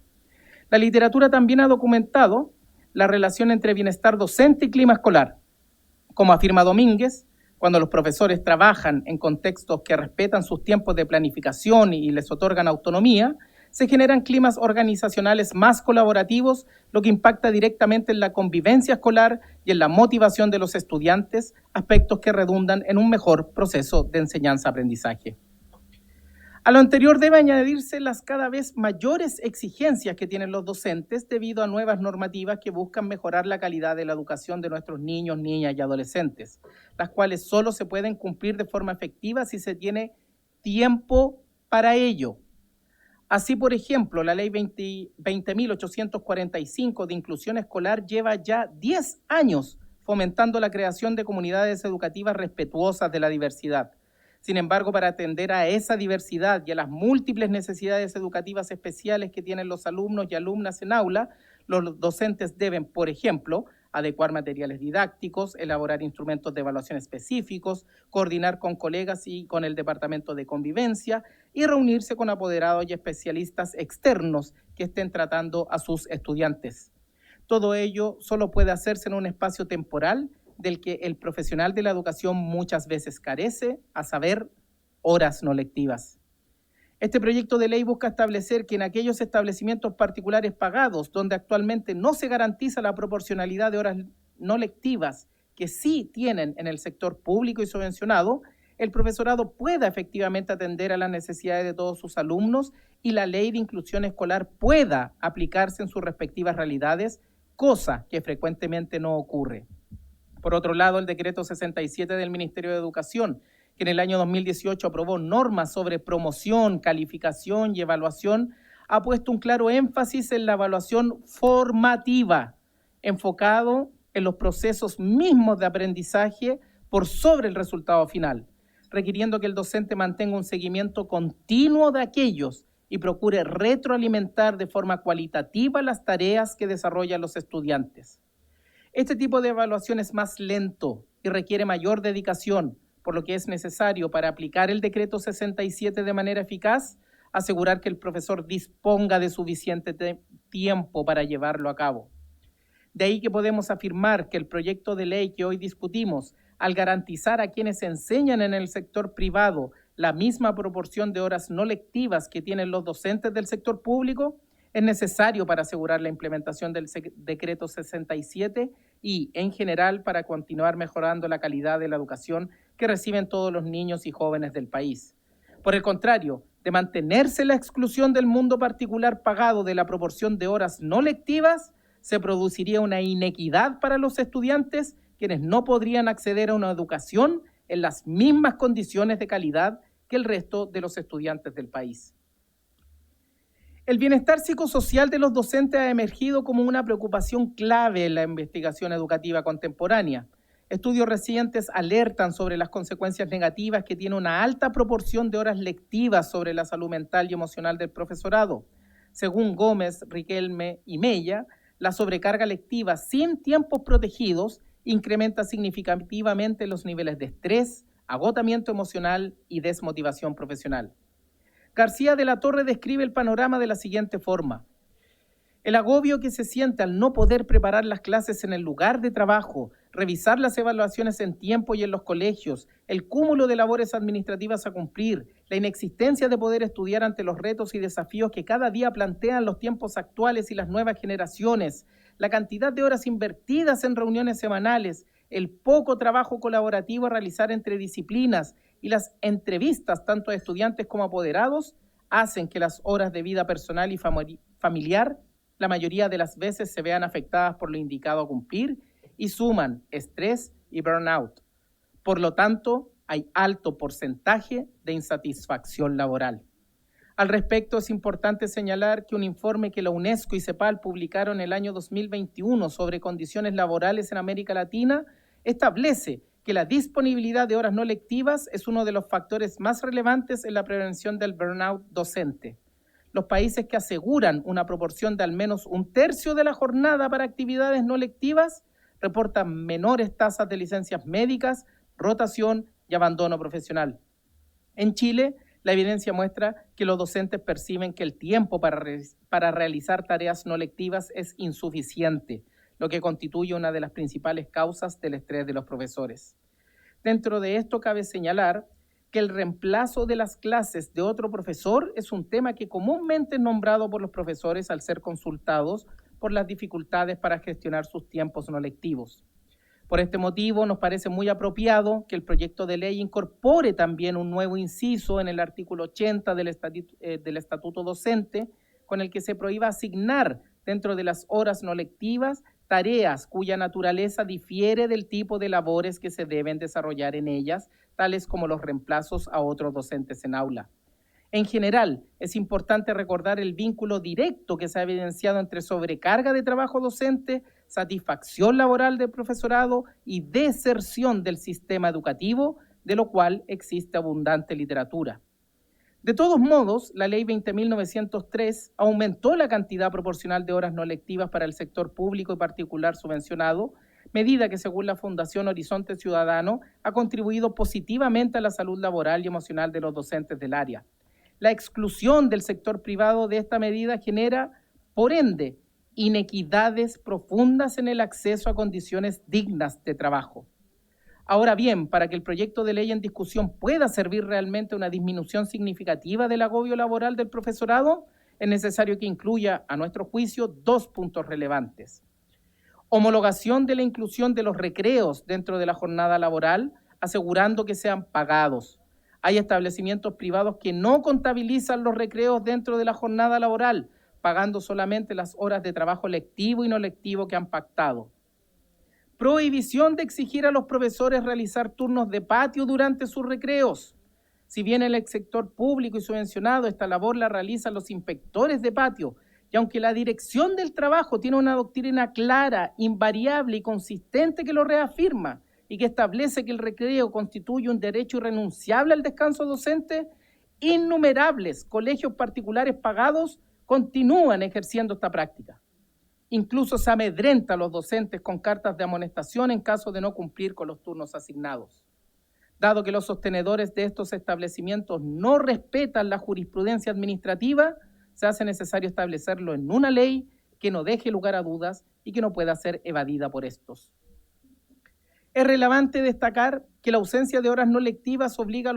La literatura también ha documentado la relación entre bienestar docente y clima escolar. Como afirma Domínguez, cuando los profesores trabajan en contextos que respetan sus tiempos de planificación y les otorgan autonomía, se generan climas organizacionales más colaborativos, lo que impacta directamente en la convivencia escolar y en la motivación de los estudiantes, aspectos que redundan en un mejor proceso de enseñanza-aprendizaje. A lo anterior debe añadirse las cada vez mayores exigencias que tienen los docentes debido a nuevas normativas que buscan mejorar la calidad de la educación de nuestros niños, niñas y adolescentes, las cuales solo se pueden cumplir de forma efectiva si se tiene tiempo para ello. Así, por ejemplo, la Ley 20.845 de inclusión escolar lleva ya 10 años fomentando la creación de comunidades educativas respetuosas de la diversidad. Sin embargo, para atender a esa diversidad y a las múltiples necesidades educativas especiales que tienen los alumnos y alumnas en aula, los docentes deben, por ejemplo, adecuar materiales didácticos, elaborar instrumentos de evaluación específicos, coordinar con colegas y con el Departamento de Convivencia y reunirse con apoderados y especialistas externos que estén tratando a sus estudiantes. Todo ello solo puede hacerse en un espacio temporal del que el profesional de la educación muchas veces carece, a saber, horas no lectivas. Este proyecto de ley busca establecer que en aquellos establecimientos particulares pagados, donde actualmente no se garantiza la proporcionalidad de horas no lectivas que sí tienen en el sector público y subvencionado, el profesorado pueda efectivamente atender a las necesidades de todos sus alumnos y la ley de inclusión escolar pueda aplicarse en sus respectivas realidades, cosa que frecuentemente no ocurre. Por otro lado, el decreto 67 del Ministerio de Educación, que en el año 2018 aprobó normas sobre promoción, calificación y evaluación, ha puesto un claro énfasis en la evaluación formativa, enfocado en los procesos mismos de aprendizaje por sobre el resultado final, requiriendo que el docente mantenga un seguimiento continuo de aquellos y procure retroalimentar de forma cualitativa las tareas que desarrollan los estudiantes. Este tipo de evaluación es más lento y requiere mayor dedicación, por lo que es necesario para aplicar el decreto 67 de manera eficaz, asegurar que el profesor disponga de suficiente tiempo para llevarlo a cabo. De ahí que podemos afirmar que el proyecto de ley que hoy discutimos, al garantizar a quienes enseñan en el sector privado la misma proporción de horas no lectivas que tienen los docentes del sector público, es necesario para asegurar la implementación del decreto 67 y, en general, para continuar mejorando la calidad de la educación que reciben todos los niños y jóvenes del país. Por el contrario, de mantenerse la exclusión del mundo particular pagado de la proporción de horas no lectivas, se produciría una inequidad para los estudiantes, quienes no podrían acceder a una educación en las mismas condiciones de calidad que el resto de los estudiantes del país. El bienestar psicosocial de los docentes ha emergido como una preocupación clave en la investigación educativa contemporánea. Estudios recientes alertan sobre las consecuencias negativas que tiene una alta proporción de horas lectivas sobre la salud mental y emocional del profesorado. Según Gómez, Riquelme y Mella, la sobrecarga lectiva sin tiempos protegidos incrementa significativamente los niveles de estrés, agotamiento emocional y desmotivación profesional. García de la Torre describe el panorama de la siguiente forma. El agobio que se siente al no poder preparar las clases en el lugar de trabajo, revisar las evaluaciones en tiempo y en los colegios, el cúmulo de labores administrativas a cumplir, la inexistencia de poder estudiar ante los retos y desafíos que cada día plantean los tiempos actuales y las nuevas generaciones, la cantidad de horas invertidas en reuniones semanales, el poco trabajo colaborativo a realizar entre disciplinas y las entrevistas tanto a estudiantes como a apoderados hacen que las horas de vida personal y familiar la mayoría de las veces se vean afectadas por lo indicado a cumplir y suman estrés y burnout. Por lo tanto, hay alto porcentaje de insatisfacción laboral. Al respecto, es importante señalar que un informe que la UNESCO y CEPAL publicaron el año 2021 sobre condiciones laborales en América Latina establece que la disponibilidad de horas no lectivas es uno de los factores más relevantes en la prevención del burnout docente. Los países que aseguran una proporción de al menos 1/3 de la jornada para actividades no lectivas reportan menores tasas de licencias médicas, rotación y abandono profesional. En Chile, la evidencia muestra que los docentes perciben que el tiempo para realizar tareas no lectivas es insuficiente, lo que constituye una de las principales causas del estrés de los profesores. Dentro de esto cabe señalar que el reemplazo de las clases de otro profesor es un tema que comúnmente es nombrado por los profesores al ser consultados por las dificultades para gestionar sus tiempos no lectivos. Por este motivo, nos parece muy apropiado que el proyecto de ley incorpore también un nuevo inciso en el artículo 80 del Estatuto Docente, con el que se prohíba asignar dentro de las horas no lectivas tareas cuya naturaleza difiere del tipo de labores que se deben desarrollar en ellas, tales como los reemplazos a otros docentes en aula. En general, es importante recordar el vínculo directo que se ha evidenciado entre sobrecarga de trabajo docente, satisfacción laboral del profesorado y deserción del sistema educativo, de lo cual existe abundante literatura. De todos modos, la Ley 20.903 aumentó la cantidad proporcional de horas no lectivas para el sector público y particular subvencionado, medida que según la Fundación Horizonte Ciudadano ha contribuido positivamente a la salud laboral y emocional de los docentes del área. La exclusión del sector privado de esta medida genera, por ende, inequidades profundas en el acceso a condiciones dignas de trabajo. Ahora bien, para que el proyecto de ley en discusión pueda servir realmente a una disminución significativa del agobio laboral del profesorado, es necesario que incluya, a nuestro juicio, 2 puntos relevantes. Homologación de la inclusión de los recreos dentro de la jornada laboral, asegurando que sean pagados. Hay establecimientos privados que no contabilizan los recreos dentro de la jornada laboral, pagando solamente las horas de trabajo lectivo y no lectivo que han pactado. Prohibición de exigir a los profesores realizar turnos de patio durante sus recreos. Si bien en el sector público y subvencionado esta labor la realizan los inspectores de patio, y aunque la dirección del trabajo tiene una doctrina clara, invariable y consistente que lo reafirma y que establece que el recreo constituye un derecho irrenunciable al descanso docente, innumerables colegios particulares pagados continúan ejerciendo esta práctica. Incluso se amedrenta a los docentes con cartas de amonestación en caso de no cumplir con los turnos asignados. Dado que los sostenedores de estos establecimientos no respetan la jurisprudencia administrativa, se hace necesario establecerlo en una ley que no deje lugar a dudas y que no pueda ser evadida por estos. Es relevante destacar que la ausencia de horas no lectivas obliga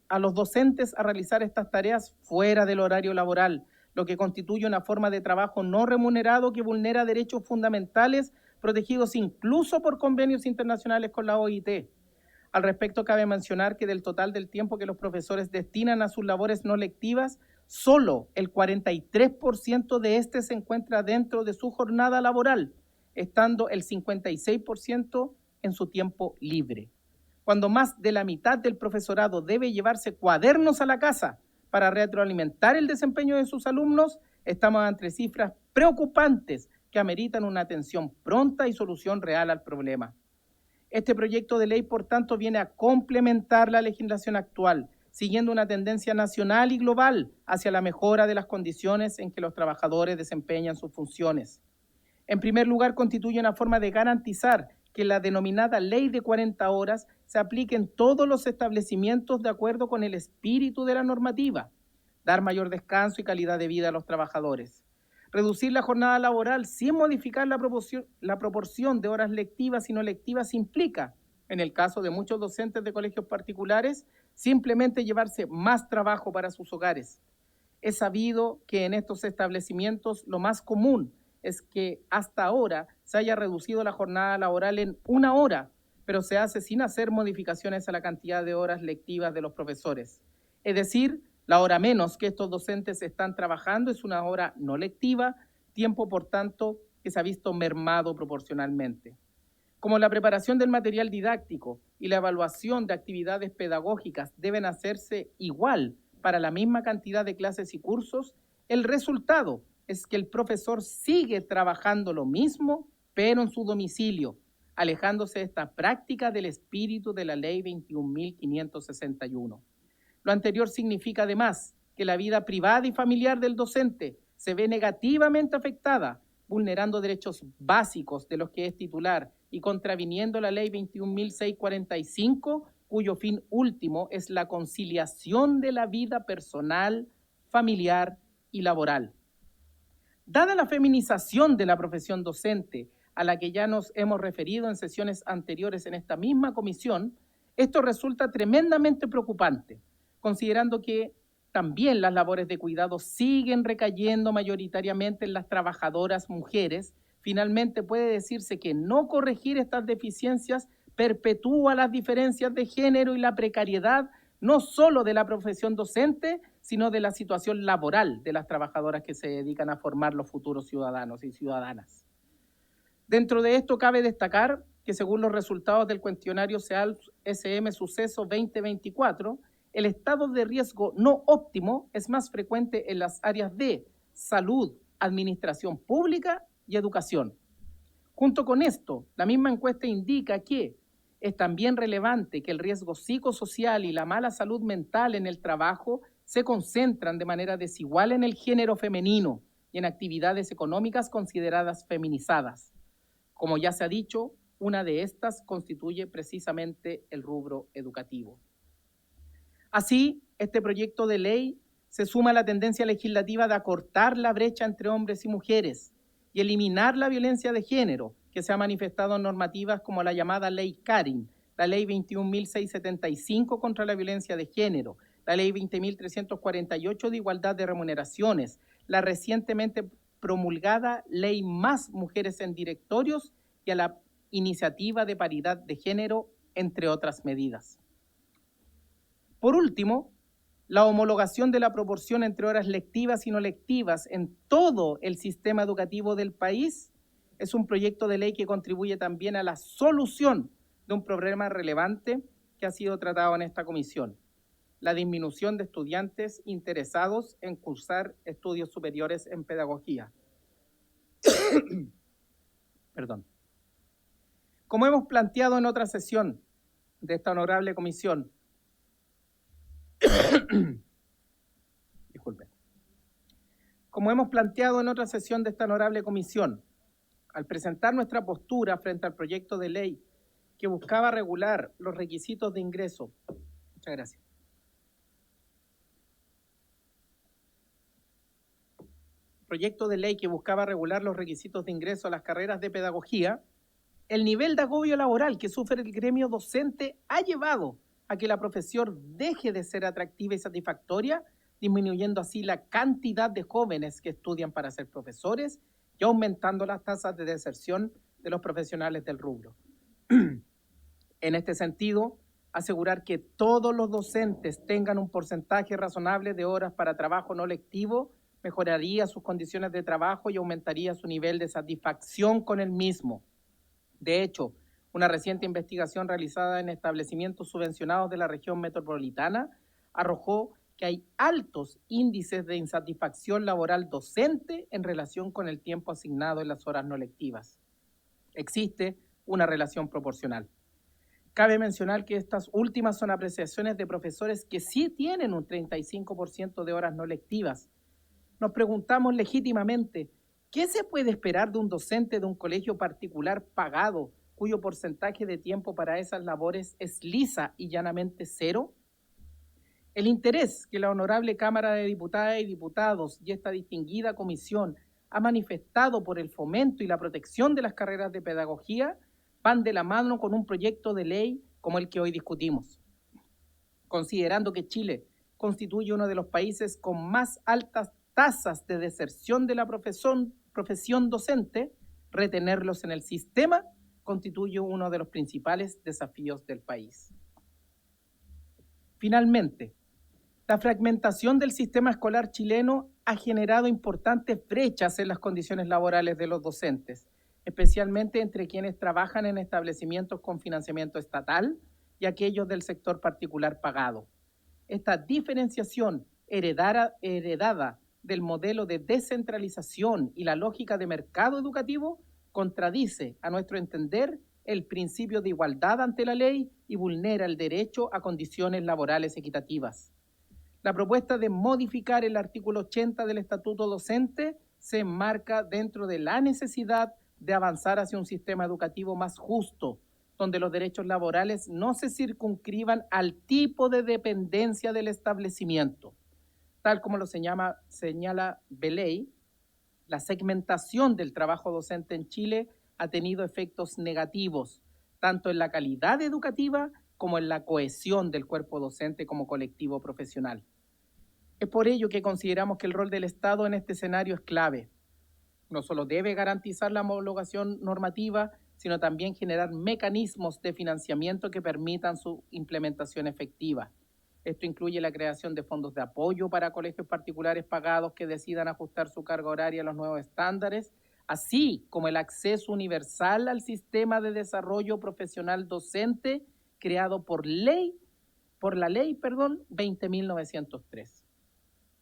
a los docentes a realizar estas tareas fuera del horario laboral, lo que constituye una forma de trabajo no remunerado que vulnera derechos fundamentales protegidos incluso por convenios internacionales con la OIT. Al respecto, cabe mencionar que del total del tiempo que los profesores destinan a sus labores no lectivas, solo el 43% de este se encuentra dentro de su jornada laboral, estando el 56% en su tiempo libre. Cuando más de la mitad del profesorado debe llevarse cuadernos a la casa para retroalimentar el desempeño de sus alumnos, estamos ante cifras preocupantes que ameritan una atención pronta y solución real al problema. Este proyecto de ley, por tanto, viene a complementar la legislación actual, siguiendo una tendencia nacional y global hacia la mejora de las condiciones en que los trabajadores desempeñan sus funciones. En primer lugar, constituye una forma de garantizar que la denominada ley de 40 horas se aplique en todos los establecimientos de acuerdo con el espíritu de la normativa, dar mayor descanso y calidad de vida a los trabajadores. Reducir la jornada laboral sin modificar la proporción de horas lectivas y no lectivas implica, en el caso de muchos docentes de colegios particulares, simplemente llevarse más trabajo para sus hogares. Es sabido que en estos establecimientos lo más común es que hasta ahora se haya reducido la jornada laboral en 1 hora, pero se hace sin hacer modificaciones a la cantidad de horas lectivas de los profesores. Es decir, la hora menos que estos docentes están trabajando es 1 hora no lectiva, tiempo por tanto que se ha visto mermado proporcionalmente. Como la preparación del material didáctico y la evaluación de actividades pedagógicas deben hacerse igual para la misma cantidad de clases y cursos, el resultado es que el profesor sigue trabajando lo mismo, pero en su domicilio, alejándose de esta práctica del espíritu de la Ley 21.561. Lo anterior significa además que la vida privada y familiar del docente se ve negativamente afectada, vulnerando derechos básicos de los que es titular y contraviniendo la Ley 21.645, cuyo fin último es la conciliación de la vida personal, familiar y laboral. Dada la feminización de la profesión docente, a la que ya nos hemos referido en sesiones anteriores en esta misma comisión, esto resulta tremendamente preocupante, considerando que también las labores de cuidado siguen recayendo mayoritariamente en las trabajadoras mujeres. Finalmente puede decirse que no corregir estas deficiencias perpetúa las diferencias de género y la precariedad no solo de la profesión docente, sino de la situación laboral de las trabajadoras que se dedican a formar los futuros ciudadanos y ciudadanas. Dentro de esto cabe destacar que según los resultados del cuestionario CEAL-SM Suceso 2024, el estado de riesgo no óptimo es más frecuente en las áreas de salud, administración pública y educación. Junto con esto, la misma encuesta indica que es también relevante que el riesgo psicosocial y la mala salud mental en el trabajo se concentran de manera desigual en el género femenino y en actividades económicas consideradas feminizadas. Como ya se ha dicho, una de estas constituye precisamente el rubro educativo. Así, este proyecto de ley se suma a la tendencia legislativa de acortar la brecha entre hombres y mujeres y eliminar la violencia de género que se ha manifestado en normativas como la llamada Ley Karin, la Ley 21.675 contra la violencia de género, la Ley 20.348 de igualdad de remuneraciones, la recientemente promulgada Ley Más Mujeres en Directorios y a la Iniciativa de Paridad de Género, entre otras medidas. Por último, la homologación de la proporción entre horas lectivas y no lectivas en todo el sistema educativo del país es un proyecto de ley que contribuye también a la solución de un problema relevante que ha sido tratado en esta comisión: la disminución de estudiantes interesados en cursar estudios superiores en pedagogía. Perdón. Como hemos planteado en otra sesión de esta honorable comisión, disculpen. Como hemos planteado en otra sesión de esta honorable comisión, al presentar nuestra postura frente al proyecto de ley que buscaba regular los requisitos de ingreso. Muchas gracias. Proyecto de ley que buscaba regular los requisitos de ingreso a las carreras de pedagogía, el nivel de agobio laboral que sufre el gremio docente ha llevado a que la profesión deje de ser atractiva y satisfactoria, disminuyendo así la cantidad de jóvenes que estudian para ser profesores y aumentando las tasas de deserción de los profesionales del rubro. En este sentido, asegurar que todos los docentes tengan un porcentaje razonable de horas para trabajo no lectivo mejoraría sus condiciones de trabajo y aumentaría su nivel de satisfacción con el mismo. De hecho, una reciente investigación realizada en establecimientos subvencionados de la región metropolitana arrojó que hay altos índices de insatisfacción laboral docente en relación con el tiempo asignado en las horas no lectivas. Existe una relación proporcional. Cabe mencionar que estas últimas son apreciaciones de profesores que sí tienen un 35% de horas no lectivas. Nos preguntamos legítimamente, ¿qué se puede esperar de un docente de un colegio particular pagado cuyo porcentaje de tiempo para esas labores es lisa y llanamente cero? El interés que la Honorable Cámara de Diputadas y Diputados y esta distinguida comisión ha manifestado por el fomento y la protección de las carreras de pedagogía van de la mano con un proyecto de ley como el que hoy discutimos. Considerando que Chile constituye uno de los países con más altas tasas de deserción de la profesión docente, retenerlos en el sistema constituye uno de los principales desafíos del país. Finalmente, la fragmentación del sistema escolar chileno ha generado importantes brechas en las condiciones laborales de los docentes, especialmente entre quienes trabajan en establecimientos con financiamiento estatal y aquellos del sector particular pagado. Esta diferenciación heredada del modelo de descentralización y la lógica de mercado educativo contradice, a nuestro entender, el principio de igualdad ante la ley y vulnera el derecho a condiciones laborales equitativas. La propuesta de modificar el artículo 80 del Estatuto Docente se enmarca dentro de la necesidad de avanzar hacia un sistema educativo más justo, donde los derechos laborales no se circunscriban al tipo de dependencia del establecimiento. Tal como lo señala Beley, la segmentación del trabajo docente en Chile ha tenido efectos negativos, tanto en la calidad educativa como en la cohesión del cuerpo docente como colectivo profesional. Es por ello que consideramos que el rol del Estado en este escenario es clave. No solo debe garantizar la homologación normativa, sino también generar mecanismos de financiamiento que permitan su implementación efectiva. Esto incluye la creación de fondos de apoyo para colegios particulares pagados que decidan ajustar su carga horaria a los nuevos estándares, así como el acceso universal al sistema de desarrollo profesional docente creado por la ley 20.903.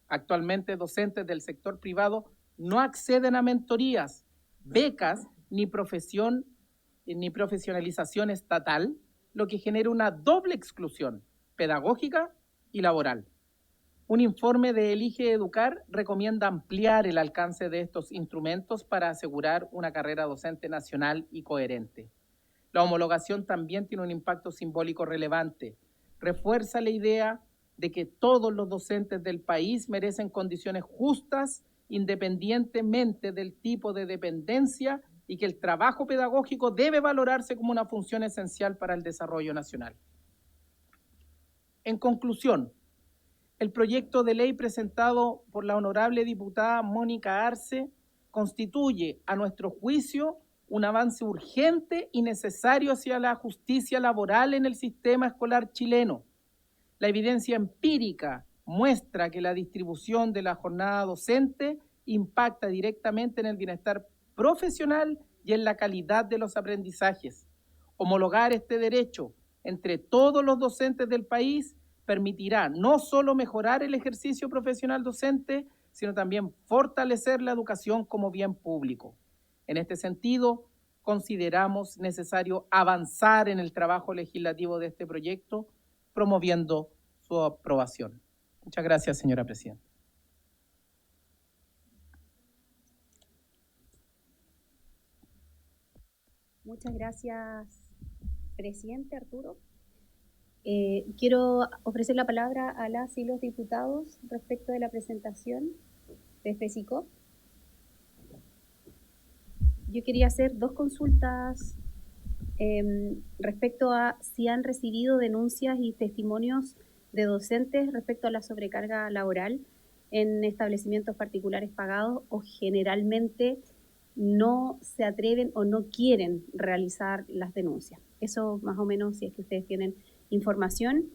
Actualmente, docentes del sector privado no acceden a mentorías, becas ni profesionalización estatal, lo que genera una doble exclusión pedagógica y laboral. Un informe de Elige Educar recomienda ampliar el alcance de estos instrumentos para asegurar una carrera docente nacional y coherente. La homologación también tiene un impacto simbólico relevante. Refuerza la idea de que todos los docentes del país merecen condiciones justas independientemente del tipo de dependencia y que el trabajo pedagógico debe valorarse como una función esencial para el desarrollo nacional. En conclusión, el proyecto de ley presentado por la honorable diputada Mónica Arce constituye, a nuestro juicio, un avance urgente y necesario hacia la justicia laboral en el sistema escolar chileno. La evidencia empírica muestra que la distribución de la jornada docente impacta directamente en el bienestar profesional y en la calidad de los aprendizajes. Homologar este derecho entre todos los docentes del país permitirá no solo mejorar el ejercicio profesional docente, sino también fortalecer la educación como bien público. En este sentido, consideramos necesario avanzar en el trabajo legislativo de este proyecto, promoviendo su aprobación. Muchas gracias, señora presidenta. Muchas gracias, presidente Arturo. Quiero ofrecer la palabra a las y los diputados respecto de la presentación de FESICOP. Yo quería hacer dos consultas respecto a si han recibido denuncias y testimonios de docentes respecto a la sobrecarga laboral en establecimientos particulares pagados o generalmente no se atreven o no quieren realizar las denuncias. Eso más o menos, si es que ustedes tienen información.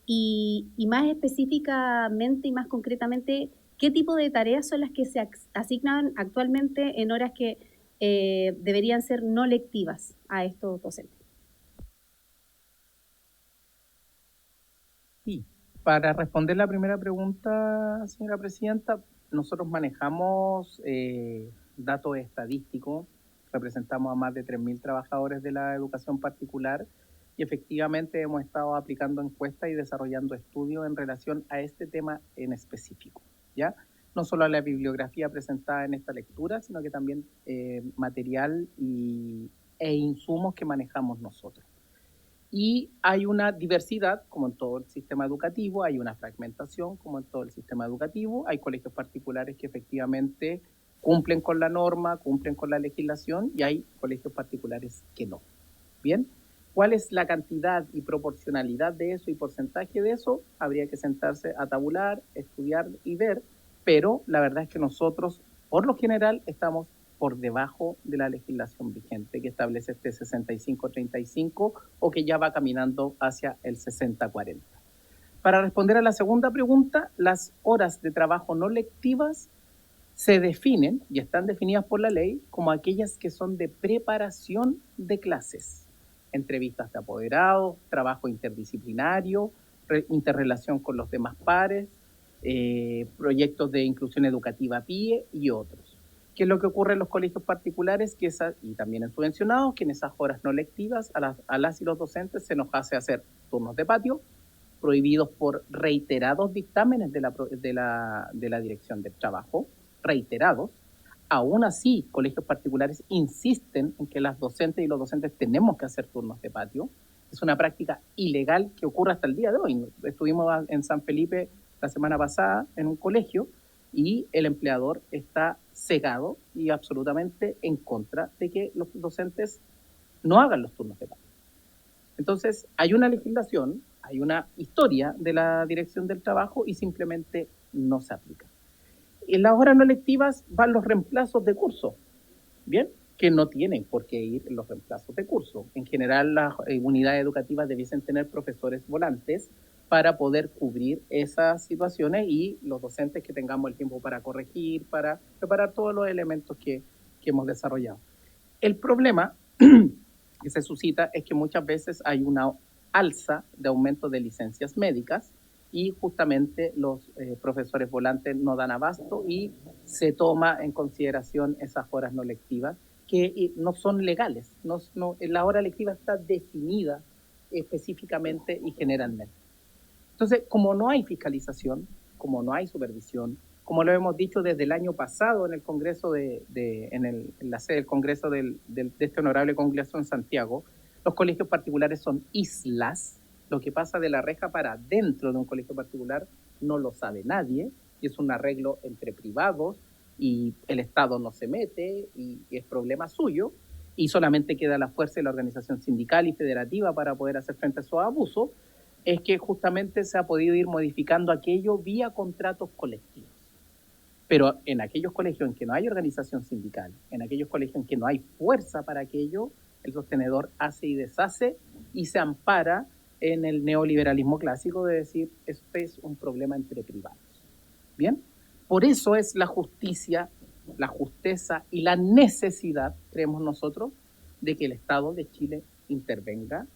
Y más específicamente y más concretamente, ¿qué tipo de tareas son las que se asignan actualmente en horas que deberían ser no lectivas a estos docentes? Sí, para responder la primera pregunta, señora presidenta, nosotros manejamos datos estadísticos, representamos a más de 3.000 trabajadores de la educación particular y efectivamente hemos estado aplicando encuestas y desarrollando estudios en relación a este tema en específico, ¿ya? No solo a la bibliografía presentada en esta lectura, sino que también material e insumos que manejamos nosotros. Y hay una diversidad, como en todo el sistema educativo, hay una fragmentación, como en todo el sistema educativo. Hay colegios particulares que efectivamente cumplen con la norma, cumplen con la legislación, y hay colegios particulares que no. Bien, ¿cuál es la cantidad y proporcionalidad de eso y porcentaje de eso? Habría que sentarse a tabular, estudiar y ver, pero la verdad es que nosotros, por lo general, estamos por debajo de la legislación vigente que establece este 65-35 o que ya va caminando hacia el 60-40. Para responder a la segunda pregunta, las horas de trabajo no lectivas se definen y están definidas por la ley como aquellas que son de preparación de clases, entrevistas de apoderados, trabajo interdisciplinario, interrelación con los demás pares, proyectos de inclusión educativa PIE y otros. ¿Qué es lo que ocurre en los colegios particulares? Y también en subvencionados, que en esas horas no lectivas a las y los docentes se nos hace hacer turnos de patio, prohibidos por reiterados dictámenes de la Dirección del Trabajo, reiterados. Aún así, colegios particulares insisten en que las docentes y los docentes tenemos que hacer turnos de patio. Es una práctica ilegal que ocurre hasta el día de hoy. Estuvimos en San Felipe la semana pasada en un colegio y el empleador está cegado y absolutamente en contra de que los docentes no hagan los turnos de patio. Entonces, hay una legislación, hay una historia de la Dirección del Trabajo y simplemente no se aplica. En las horas no lectivas van los reemplazos de curso, ¿bien? Que no tienen por qué ir en los reemplazos de curso. En general, las unidades educativas debiesen tener profesores volantes para poder cubrir esas situaciones y los docentes que tengamos el tiempo para corregir, para preparar todos los elementos que hemos desarrollado. El problema que se suscita es que muchas veces hay una alza de aumento de licencias médicas y justamente los profesores volantes no dan abasto y se toma en consideración esas horas no lectivas que no son legales. La hora lectiva está definida específicamente y generalmente. Entonces, como no hay fiscalización, como no hay supervisión, como lo hemos dicho desde el año pasado en el Congreso en la sede del Congreso de este honorable Congreso en Santiago, los colegios particulares son islas. Lo que pasa de la reja para dentro de un colegio particular no lo sabe nadie, y es un arreglo entre privados y el Estado no se mete y es problema suyo, y solamente queda la fuerza de la organización sindical y federativa para poder hacer frente a esos abusos. Es que justamente se ha podido ir modificando aquello vía contratos colectivos. Pero en aquellos colegios en que no hay organización sindical, en aquellos colegios en que no hay fuerza para aquello, el sostenedor hace y deshace y se ampara en el neoliberalismo clásico de decir, esto es un problema entre privados. ¿Bien? Por eso es la justicia, la justeza y la necesidad, creemos nosotros, de que el Estado de Chile intervenga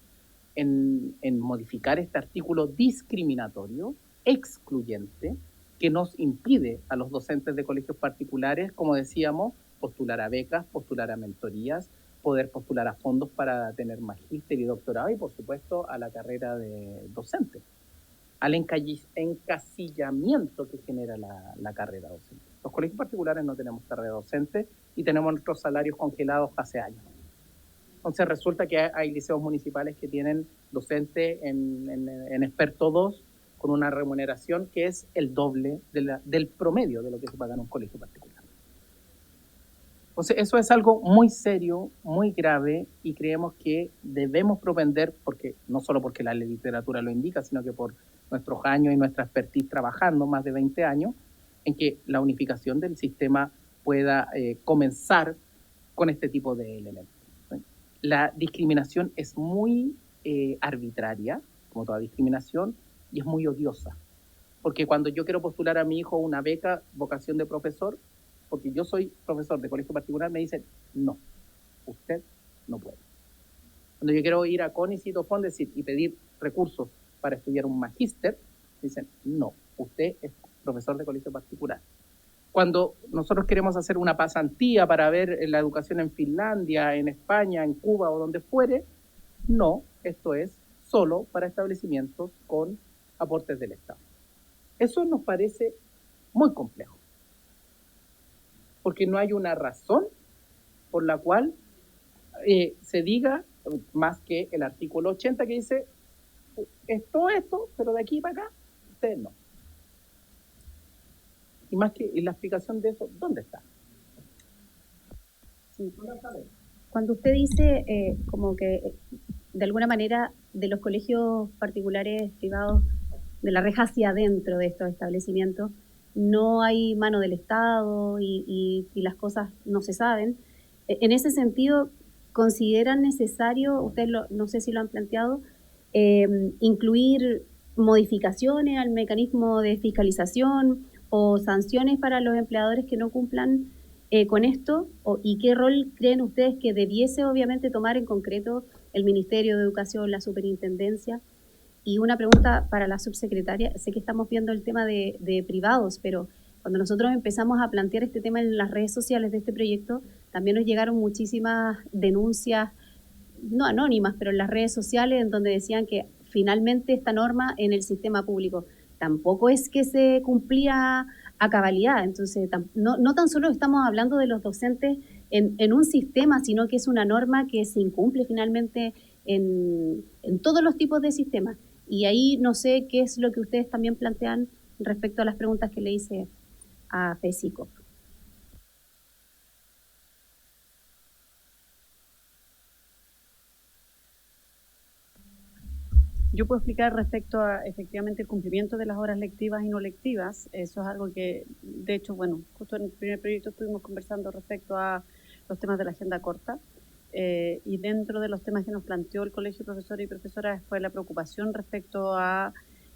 en modificar este artículo discriminatorio, excluyente, que nos impide a los docentes de colegios particulares, como decíamos, postular a becas, postular a mentorías, poder postular a fondos para tener magíster y doctorado y, por supuesto, a la carrera de docente, al encasillamiento que genera la carrera docente. Los colegios particulares no tenemos carrera docente y tenemos nuestros salarios congelados hace años. Entonces resulta que hay liceos municipales que tienen docente en experto 2 con una remuneración que es el doble del promedio de lo que se paga en un colegio particular. Entonces eso es algo muy serio, muy grave, y creemos que debemos propender, porque no solo porque la literatura lo indica, sino que por nuestros años y nuestra expertise trabajando, más de 20 años, en que la unificación del sistema pueda comenzar con este tipo de elementos. La discriminación es muy arbitraria, como toda discriminación, y es muy odiosa. Porque cuando yo quiero postular a mi hijo una beca, vocación de profesor, porque yo soy profesor de colegio particular, me dicen, no, usted no puede. Cuando yo quiero ir a CONICET y FONDECIT y pedir recursos para estudiar un magíster, me dicen, no, usted es profesor de colegio particular. Cuando nosotros queremos hacer una pasantía para ver la educación en Finlandia, en España, en Cuba o donde fuere, no, esto es solo para establecimientos con aportes del Estado. Eso nos parece muy complejo, porque no hay una razón por la cual se diga, más que el artículo 80 que dice, esto, pero de aquí para acá, ustedes no. Y más que y la explicación de eso, ¿dónde está? Cuando usted dice como que de alguna manera de los colegios particulares privados, de la reja hacia adentro de estos establecimientos, no hay mano del Estado y las cosas no se saben, en ese sentido, ¿consideran necesario, ustedes no sé si lo han planteado, incluir modificaciones al mecanismo de fiscalización o sanciones para los empleadores que no cumplan con esto? ¿Y qué rol creen ustedes que debiese obviamente tomar en concreto el Ministerio de Educación, la Superintendencia? Y una pregunta para la subsecretaria, sé que estamos viendo el tema de privados, pero cuando nosotros empezamos a plantear este tema en las redes sociales de este proyecto, también nos llegaron muchísimas denuncias, no anónimas, pero en las redes sociales, en donde decían que finalmente esta norma en el sistema público tampoco es que se cumplía a cabalidad. Entonces, no tan solo estamos hablando de los docentes en un sistema, sino que es una norma que se incumple finalmente en todos los tipos de sistemas. Y ahí no sé qué es lo que ustedes también plantean respecto a las preguntas que le hice a FESICO. Yo puedo explicar respecto a efectivamente el cumplimiento de las horas lectivas y no lectivas. Eso es algo que, de hecho, bueno, justo en el primer proyecto estuvimos conversando respecto a los temas de la agenda corta. Y dentro de los temas que nos planteó el Colegio de Profesores y Profesoras fue la preocupación respecto a,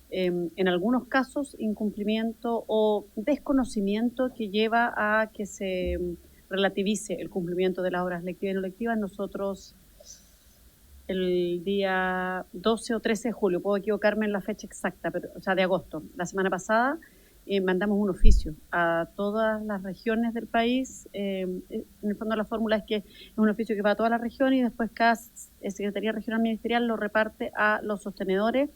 en algunos casos, incumplimiento o desconocimiento que lleva a que se relativice el cumplimiento de las horas lectivas y no lectivas. Nosotros, el día 12 o 13 de julio, puedo equivocarme en la fecha exacta, pero, o sea, de agosto, la semana pasada, mandamos un oficio a todas las regiones del país. En el fondo la fórmula es que es un oficio que va a todas las regiones y después cada Secretaría Regional Ministerial lo reparte a los sostenedores,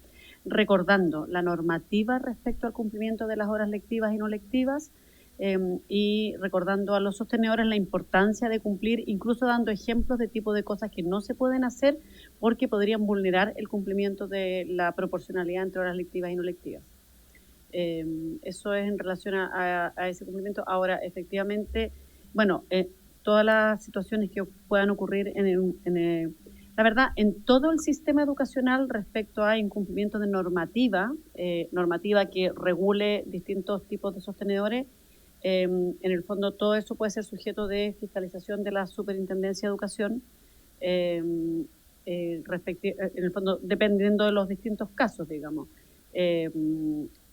recordando la normativa respecto al cumplimiento de las horas lectivas y no lectivas, y recordando a los sostenedores la importancia de cumplir, incluso dando ejemplos de tipo de cosas que no se pueden hacer porque podrían vulnerar el cumplimiento de la proporcionalidad entre horas lectivas y no lectivas. Eso es en relación a ese cumplimiento. Ahora, efectivamente, bueno, todas las situaciones que puedan ocurrir la verdad, en todo el sistema educacional respecto a incumplimiento de normativa que regule distintos tipos de sostenedores, en el fondo todo eso puede ser sujeto de fiscalización de la Superintendencia de Educación, en el fondo dependiendo de los distintos casos, digamos.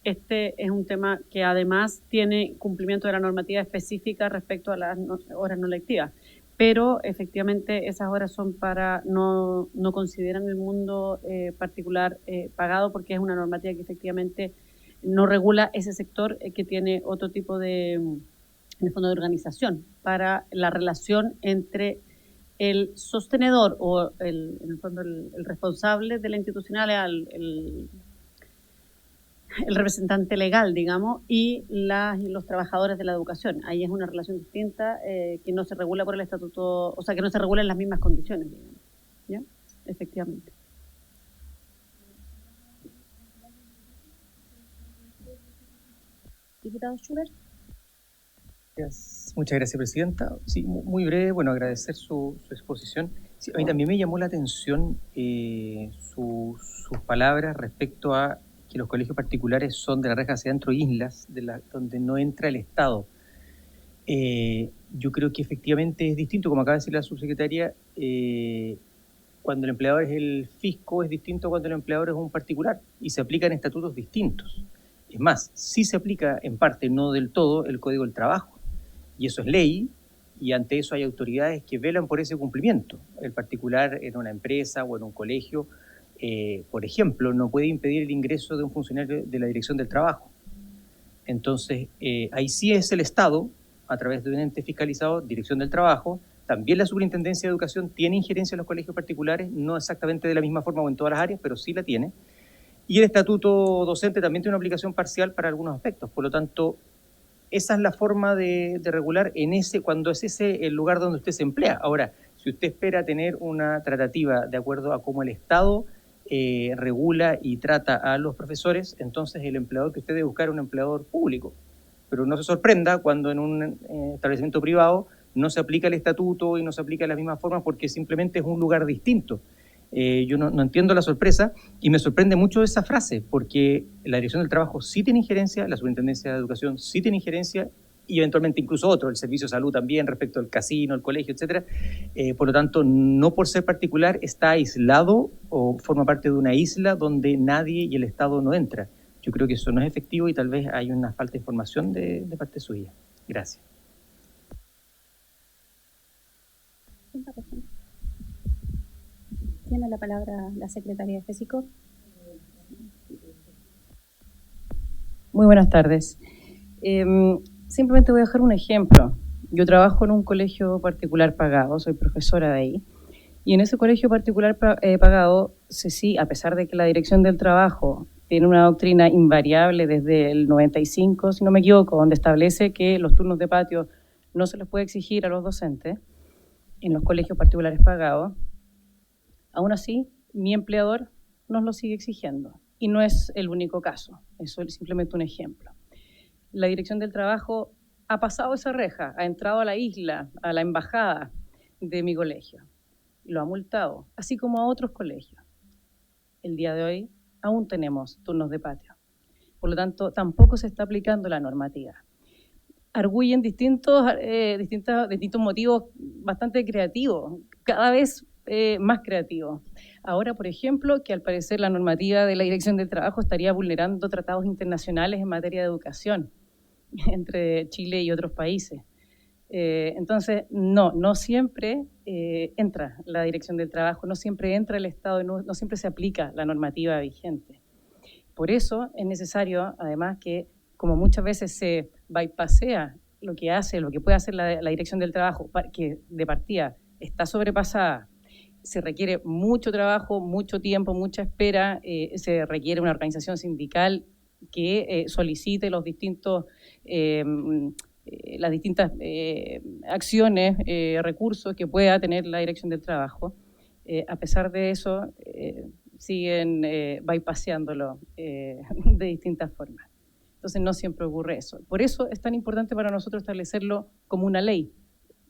Este es un tema que además tiene cumplimiento de la normativa específica respecto a las horas no lectivas, pero efectivamente esas horas son para, no consideran el mundo particular pagado, porque es una normativa que efectivamente no regula ese sector que tiene otro tipo de, en el fondo, de organización para la relación entre el sostenedor o en el fondo el responsable de la institucional, el representante legal, digamos, y los trabajadores de la educación. Ahí es una relación distinta que no se regula por el estatuto, o sea, que no se regula en las mismas condiciones, digamos. ¿Ya? Efectivamente. Diputado Schubert. Muchas gracias, Presidenta. Sí, muy breve, bueno, agradecer su exposición. Sí, a mí también me llamó la atención sus palabras respecto a que los colegios particulares son de la reja hacia adentro islas, donde no entra el Estado. Yo creo que efectivamente es distinto, como acaba de decir la subsecretaria, cuando el empleador es el fisco es distinto cuando el empleador es un particular y se aplican estatutos distintos. Es más, sí se aplica en parte, no del todo, el Código del Trabajo, y eso es ley, y ante eso hay autoridades que velan por ese cumplimiento. El particular en una empresa o en un colegio, por ejemplo, no puede impedir el ingreso de un funcionario de la Dirección del Trabajo. Entonces, ahí sí es el Estado, a través de un ente fiscalizado, Dirección del Trabajo. También la Superintendencia de Educación tiene injerencia en los colegios particulares, no exactamente de la misma forma o en todas las áreas, pero sí la tiene. Y el estatuto docente también tiene una aplicación parcial para algunos aspectos. Por lo tanto, esa es la forma de regular cuando es ese el lugar donde usted se emplea. Ahora, si usted espera tener una tratativa de acuerdo a cómo el Estado regula y trata a los profesores, entonces el empleador que usted debe buscar es un empleador público. Pero no se sorprenda cuando en un establecimiento privado no se aplica el estatuto y no se aplica de la misma forma porque simplemente es un lugar distinto. Yo no entiendo la sorpresa y me sorprende mucho esa frase porque la Dirección del Trabajo sí tiene injerencia, la Superintendencia de Educación sí tiene injerencia y eventualmente incluso otro, el Servicio de Salud también respecto al casino, el colegio, etcétera. Por lo tanto, no por ser particular está aislado o forma parte de una isla donde nadie y el Estado no entra. Yo creo que eso no es efectivo y tal vez hay una falta de información de parte suya. Gracias. Tiene la palabra la secretaria de FESICO. Muy buenas tardes. Simplemente voy a dejar un ejemplo. Yo trabajo en un colegio particular pagado, soy profesora de ahí, y en ese colegio particular pagado, sí, a pesar de que la Dirección del Trabajo tiene una doctrina invariable desde el 95, si no me equivoco, donde establece que los turnos de patio no se les puede exigir a los docentes en los colegios particulares pagados, aún así, mi empleador nos lo sigue exigiendo. Y no es el único caso, eso es simplemente un ejemplo. La Dirección del Trabajo ha pasado esa reja, ha entrado a la isla, a la embajada de mi colegio. Lo ha multado, así como a otros colegios. El día de hoy aún tenemos turnos de patio. Por lo tanto, tampoco se está aplicando la normativa. Arguyen distintos motivos bastante creativos, cada vez más creativos. Ahora, por ejemplo, que al parecer la normativa de la Dirección del Trabajo estaría vulnerando tratados internacionales en materia de educación entre Chile y otros países. Entonces, no siempre entra la Dirección del Trabajo, no siempre entra el Estado, no siempre se aplica la normativa vigente. Por eso es necesario, además, que como muchas veces se bypassea lo que puede hacer la Dirección del Trabajo, que de partida está sobrepasada, se requiere mucho trabajo, mucho tiempo, mucha espera, se requiere una organización sindical que solicite las distintas acciones, recursos que pueda tener la Dirección del Trabajo. A pesar de eso, siguen bypasseándolo de distintas formas. Entonces no siempre ocurre eso. Por eso es tan importante para nosotros establecerlo como una ley.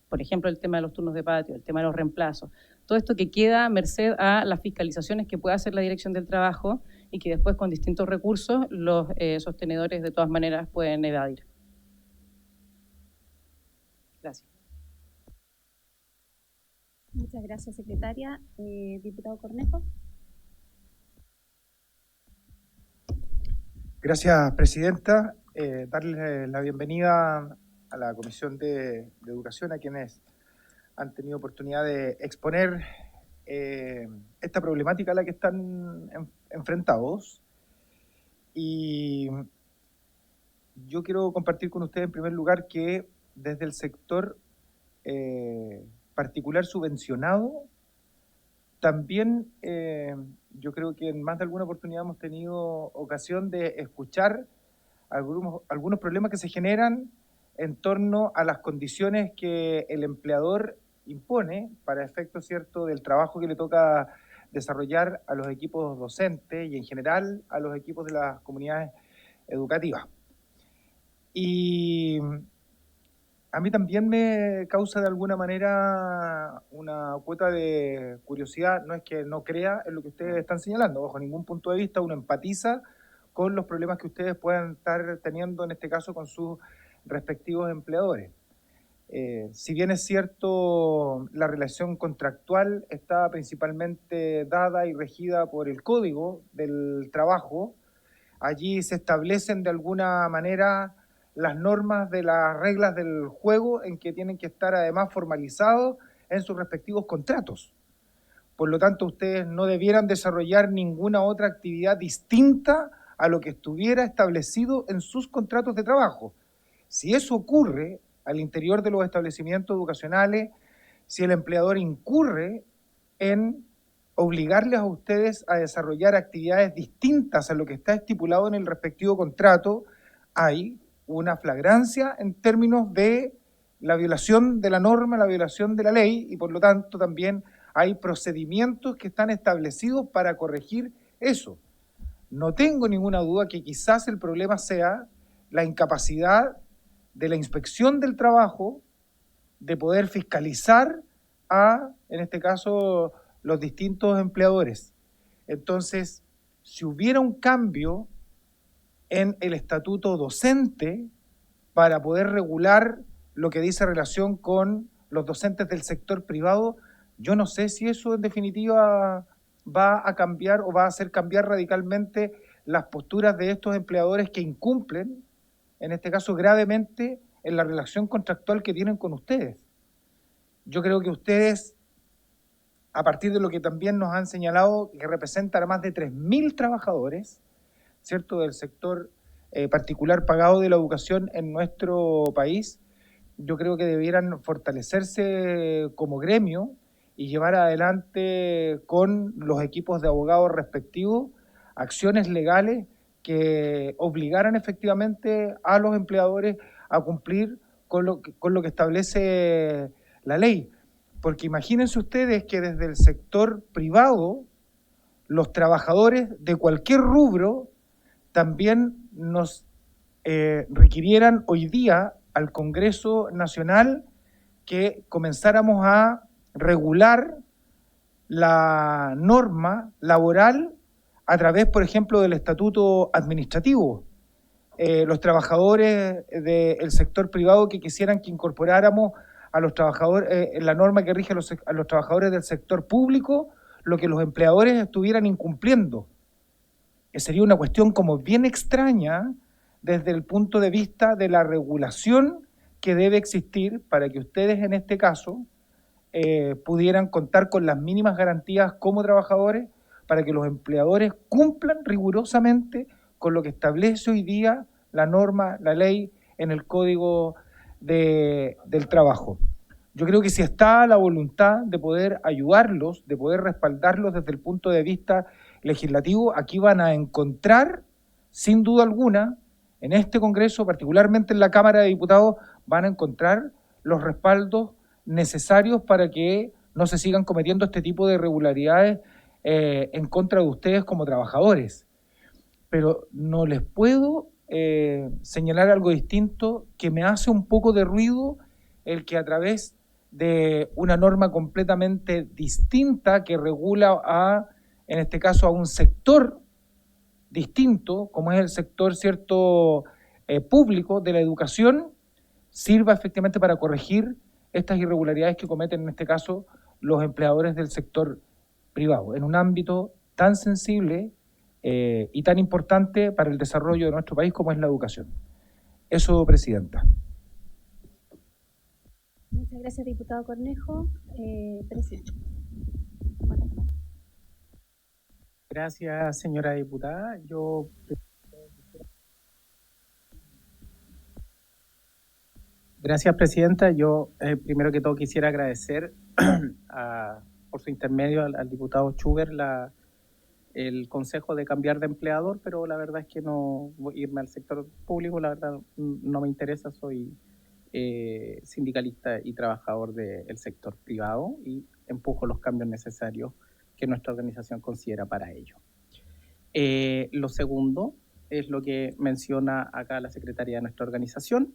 Por ejemplo, el tema de los turnos de patio, el tema de los reemplazos. Todo esto que queda a merced a las fiscalizaciones que pueda hacer la Dirección del Trabajo y que después con distintos recursos los sostenedores de todas maneras pueden evadir. Gracias. Muchas gracias, secretaria. Diputado Cornejo. Gracias, presidenta. Darles la bienvenida a la Comisión de Educación, a quienes han tenido oportunidad de exponer esta problemática a la que están enfrentados. Y yo quiero compartir con ustedes en primer lugar que desde el sector particular subvencionado, también yo creo que en más de alguna oportunidad hemos tenido ocasión de escuchar algunos problemas que se generan en torno a las condiciones que el empleador impone para efecto cierto del trabajo que le toca desarrollar a los equipos docentes y en general a los equipos de las comunidades educativas. Y a mí también me causa de alguna manera una cuota de curiosidad. No es que no crea en lo que ustedes están señalando, bajo ningún punto de vista uno empatiza con los problemas que ustedes puedan estar teniendo, en este caso con sus respectivos empleadores. Si bien es cierto, la relación contractual está principalmente dada y regida por el Código del Trabajo, allí se establecen de alguna manera las normas de las reglas del juego en que tienen que estar además formalizados en sus respectivos contratos. Por lo tanto, ustedes no debieran desarrollar ninguna otra actividad distinta a lo que estuviera establecido en sus contratos de trabajo. Si eso ocurre al interior de los establecimientos educacionales, si el empleador incurre en obligarles a ustedes a desarrollar actividades distintas a lo que está estipulado en el respectivo contrato, hay una flagrancia en términos de la violación de la norma, la violación de la ley, y por lo tanto también hay procedimientos que están establecidos para corregir eso. No tengo ninguna duda que quizás el problema sea la incapacidad de la Inspección del Trabajo de poder fiscalizar a, en este caso, los distintos empleadores. Entonces, si hubiera un cambio en el estatuto docente para poder regular lo que dice relación con los docentes del sector privado, yo no sé si eso en definitiva va a cambiar o va a hacer cambiar radicalmente las posturas de estos empleadores que incumplen, en este caso gravemente, en la relación contractual que tienen con ustedes. Yo creo que ustedes, a partir de lo que también nos han señalado, que representan a más de 3.000 trabajadores, ¿cierto?, del sector particular pagado de la educación en nuestro país, yo creo que debieran fortalecerse como gremio y llevar adelante con los equipos de abogados respectivos acciones legales que obligaran efectivamente a los empleadores a cumplir con lo que establece la ley. Porque imagínense ustedes que desde el sector privado, los trabajadores de cualquier rubro también nos requirieran hoy día al Congreso Nacional que comenzáramos a regular la norma laboral a través, por ejemplo, del estatuto administrativo. Los trabajadores del sector privado que quisieran que incorporáramos a los trabajadores, la norma que rige a los trabajadores del sector público, lo que los empleadores estuvieran incumpliendo. Sería una cuestión como bien extraña desde el punto de vista de la regulación que debe existir para que ustedes en este caso pudieran contar con las mínimas garantías como trabajadores para que los empleadores cumplan rigurosamente con lo que establece hoy día la norma, la ley en el Código del Trabajo. Yo creo que si está la voluntad de poder ayudarlos, de poder respaldarlos desde el punto de vista legislativo, aquí van a encontrar, sin duda alguna, en este Congreso, particularmente en la Cámara de Diputados, van a encontrar los respaldos necesarios para que no se sigan cometiendo este tipo de irregularidades en contra de ustedes como trabajadores. Pero no les puedo señalar algo distinto que me hace un poco de ruido el que a través de una norma completamente distinta que regula en este caso a un sector distinto, como es el sector público de la educación, sirva efectivamente para corregir estas irregularidades que cometen en este caso los empleadores del sector privado, en un ámbito tan sensible y tan importante para el desarrollo de nuestro país como es la educación. Eso, Presidenta. Muchas gracias, diputado Cornejo. Presidente. Gracias, señora diputada. Gracias, Presidenta. Yo, primero que todo, quisiera agradecer por su intermedio al diputado Schubert el consejo de cambiar de empleador, pero la verdad es que no irme al sector público, la verdad no me interesa, soy sindicalista y trabajador del sector privado y empujo los cambios necesarios que nuestra organización considera para ello. Lo segundo es lo que menciona acá la secretaria de nuestra organización,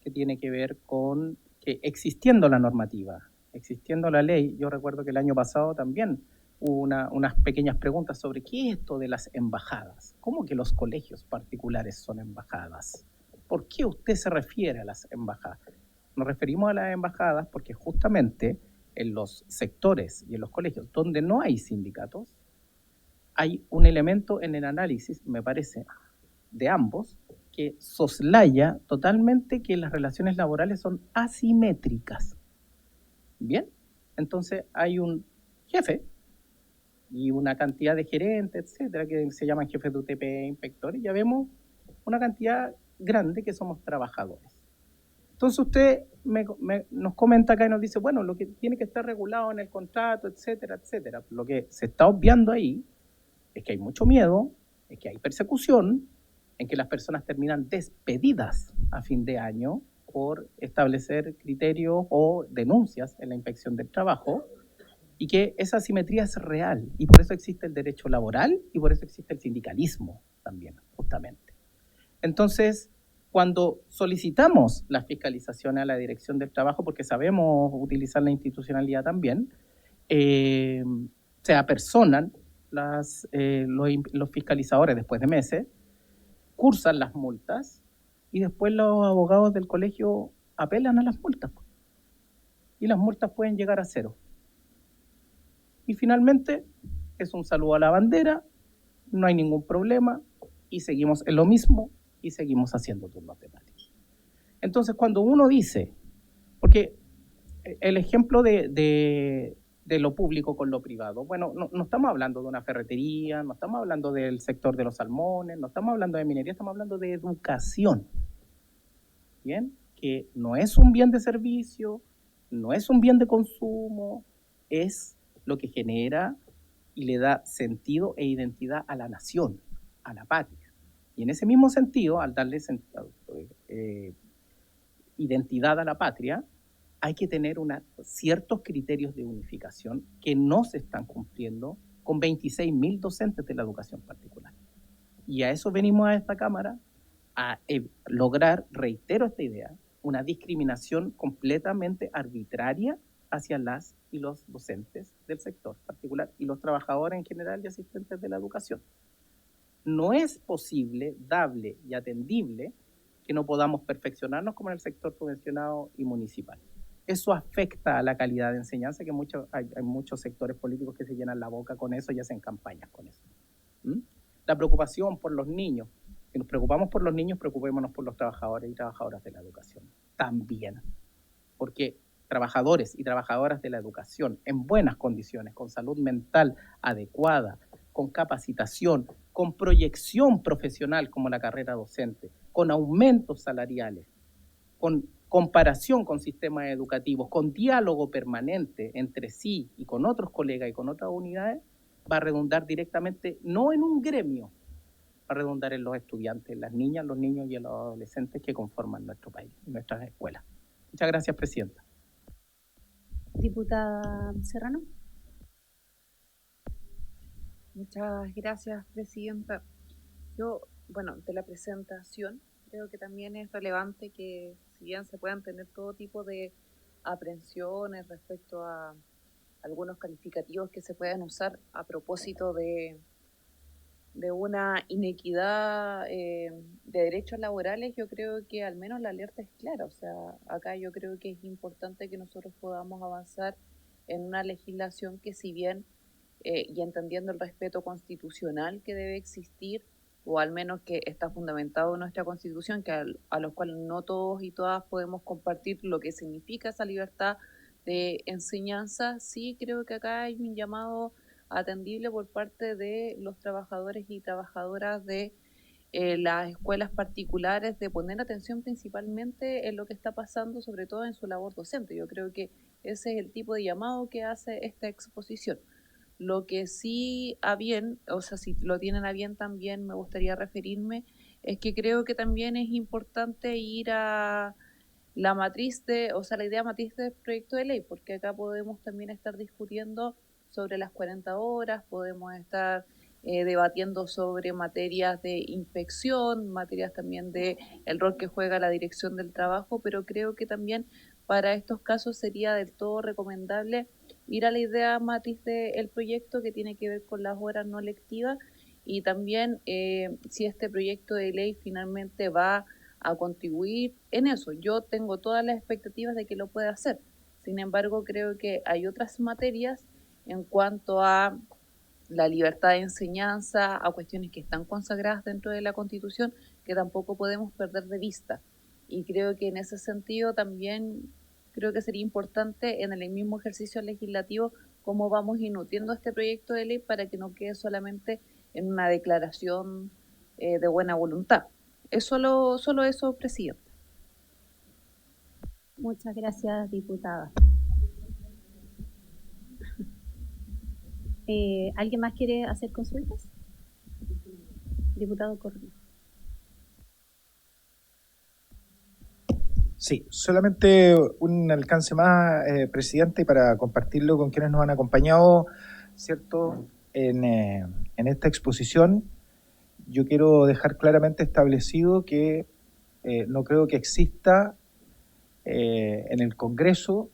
que tiene que ver con que existiendo la normativa, existiendo la ley, yo recuerdo que el año pasado también hubo unas pequeñas preguntas sobre qué es esto de las embajadas. ¿Cómo que los colegios particulares son embajadas? ¿Por qué usted se refiere a las embajadas? Nos referimos a las embajadas porque justamente en los sectores y en los colegios donde no hay sindicatos, hay un elemento en el análisis, me parece, de ambos, que soslaya totalmente que las relaciones laborales son asimétricas. Bien, entonces hay un jefe y una cantidad de gerentes, etcétera, que se llaman jefes de UTP, inspectores, ya vemos una cantidad grande que somos trabajadores. Entonces usted nos comenta acá y nos dice, bueno, lo que tiene que estar regulado en el contrato, etcétera, etcétera. Lo que se está obviando ahí es que hay mucho miedo, es que hay persecución, en que las personas terminan despedidas a fin de año por establecer criterios o denuncias en la inspección del trabajo, y que esa asimetría es real, y por eso existe el derecho laboral y por eso existe el sindicalismo también, justamente. Entonces, cuando solicitamos las fiscalizaciones a la Dirección del Trabajo, porque sabemos utilizar la institucionalidad también, se apersonan los fiscalizadores después de meses, cursan las multas y después los abogados del colegio apelan a las multas. Y las multas pueden llegar a 0. Y finalmente es un saludo a la bandera, no hay ningún problema y seguimos en lo mismo y seguimos haciendo turnos temáticos. Entonces, cuando uno dice, porque el ejemplo de lo público con lo privado, bueno, no estamos hablando de una ferretería, no estamos hablando del sector de los salmones, no estamos hablando de minería, estamos hablando de educación. ¿Bien? Que no es un bien de servicio, no es un bien de consumo, es lo que genera y le da sentido e identidad a la nación, a la patria. Y en ese mismo sentido, al darle identidad a la patria, hay que tener ciertos criterios de unificación que no se están cumpliendo con 26.000 docentes de la educación particular. Y a eso venimos a esta Cámara, a lograr, reitero esta idea, una discriminación completamente arbitraria hacia las y los docentes del sector particular y los trabajadores en general y asistentes de la educación. No es posible, dable y atendible que no podamos perfeccionarnos como en el sector subvencionado y municipal. Eso afecta a la calidad de enseñanza, que hay muchos sectores políticos que se llenan la boca con eso y hacen campañas con eso. La preocupación por los niños. Si nos preocupamos por los niños, preocupémonos por los trabajadores y trabajadoras de la educación. También. Porque trabajadores y trabajadoras de la educación en buenas condiciones, con salud mental adecuada, con capacitación, con proyección profesional como la carrera docente, con aumentos salariales, con comparación con sistemas educativos, con diálogo permanente entre sí y con otros colegas y con otras unidades, va a redundar directamente no en un gremio, va a redundar en los estudiantes, las niñas, los niños y los adolescentes que conforman nuestro país, nuestras escuelas. Muchas gracias, Presidenta. Diputada Serrano. Muchas gracias, Presidenta. Yo, de la presentación, creo que también es relevante que, si bien se puedan tener todo tipo de aprensiones respecto a algunos calificativos que se puedan usar a propósito de una inequidad de derechos laborales, yo creo que al menos la alerta es clara. O sea, acá yo creo que es importante que nosotros podamos avanzar en una legislación que, si bien, y entendiendo el respeto constitucional que debe existir, o al menos que está fundamentado en nuestra Constitución, que a los cuales no todos y todas podemos compartir lo que significa esa libertad de enseñanza, sí creo que acá hay un llamado atendible por parte de los trabajadores y trabajadoras de las escuelas particulares, de poner atención principalmente en lo que está pasando, sobre todo en su labor docente. Yo creo que ese es el tipo de llamado que hace esta exposición. Lo que sí si lo tienen a bien también me gustaría referirme, es que creo que también es importante ir a la idea matriz del proyecto de ley, porque acá podemos también estar discutiendo sobre las 40 horas, podemos estar debatiendo sobre materias de inspección, materias también de el rol que juega la dirección del trabajo, pero creo que también para estos casos sería del todo recomendable ir a la idea matriz del proyecto, que tiene que ver con las horas no lectivas, y también si este proyecto de ley finalmente va a contribuir en eso. Yo tengo todas las expectativas de que lo pueda hacer. Sin embargo, creo que hay otras materias en cuanto a la libertad de enseñanza, a cuestiones que están consagradas dentro de la Constitución, que tampoco podemos perder de vista. Y creo que en ese sentido también creo que sería importante en el mismo ejercicio legislativo cómo vamos a ir nutriendo este proyecto de ley para que no quede solamente en una declaración de buena voluntad. Es solo eso, Presidenta. Muchas gracias, diputada. ¿Alguien más quiere hacer consultas? Diputado Correa. Sí, solamente un alcance más, Presidente, y para compartirlo con quienes nos han acompañado, ¿cierto? En esta exposición, yo quiero dejar claramente establecido que no creo que exista en el Congreso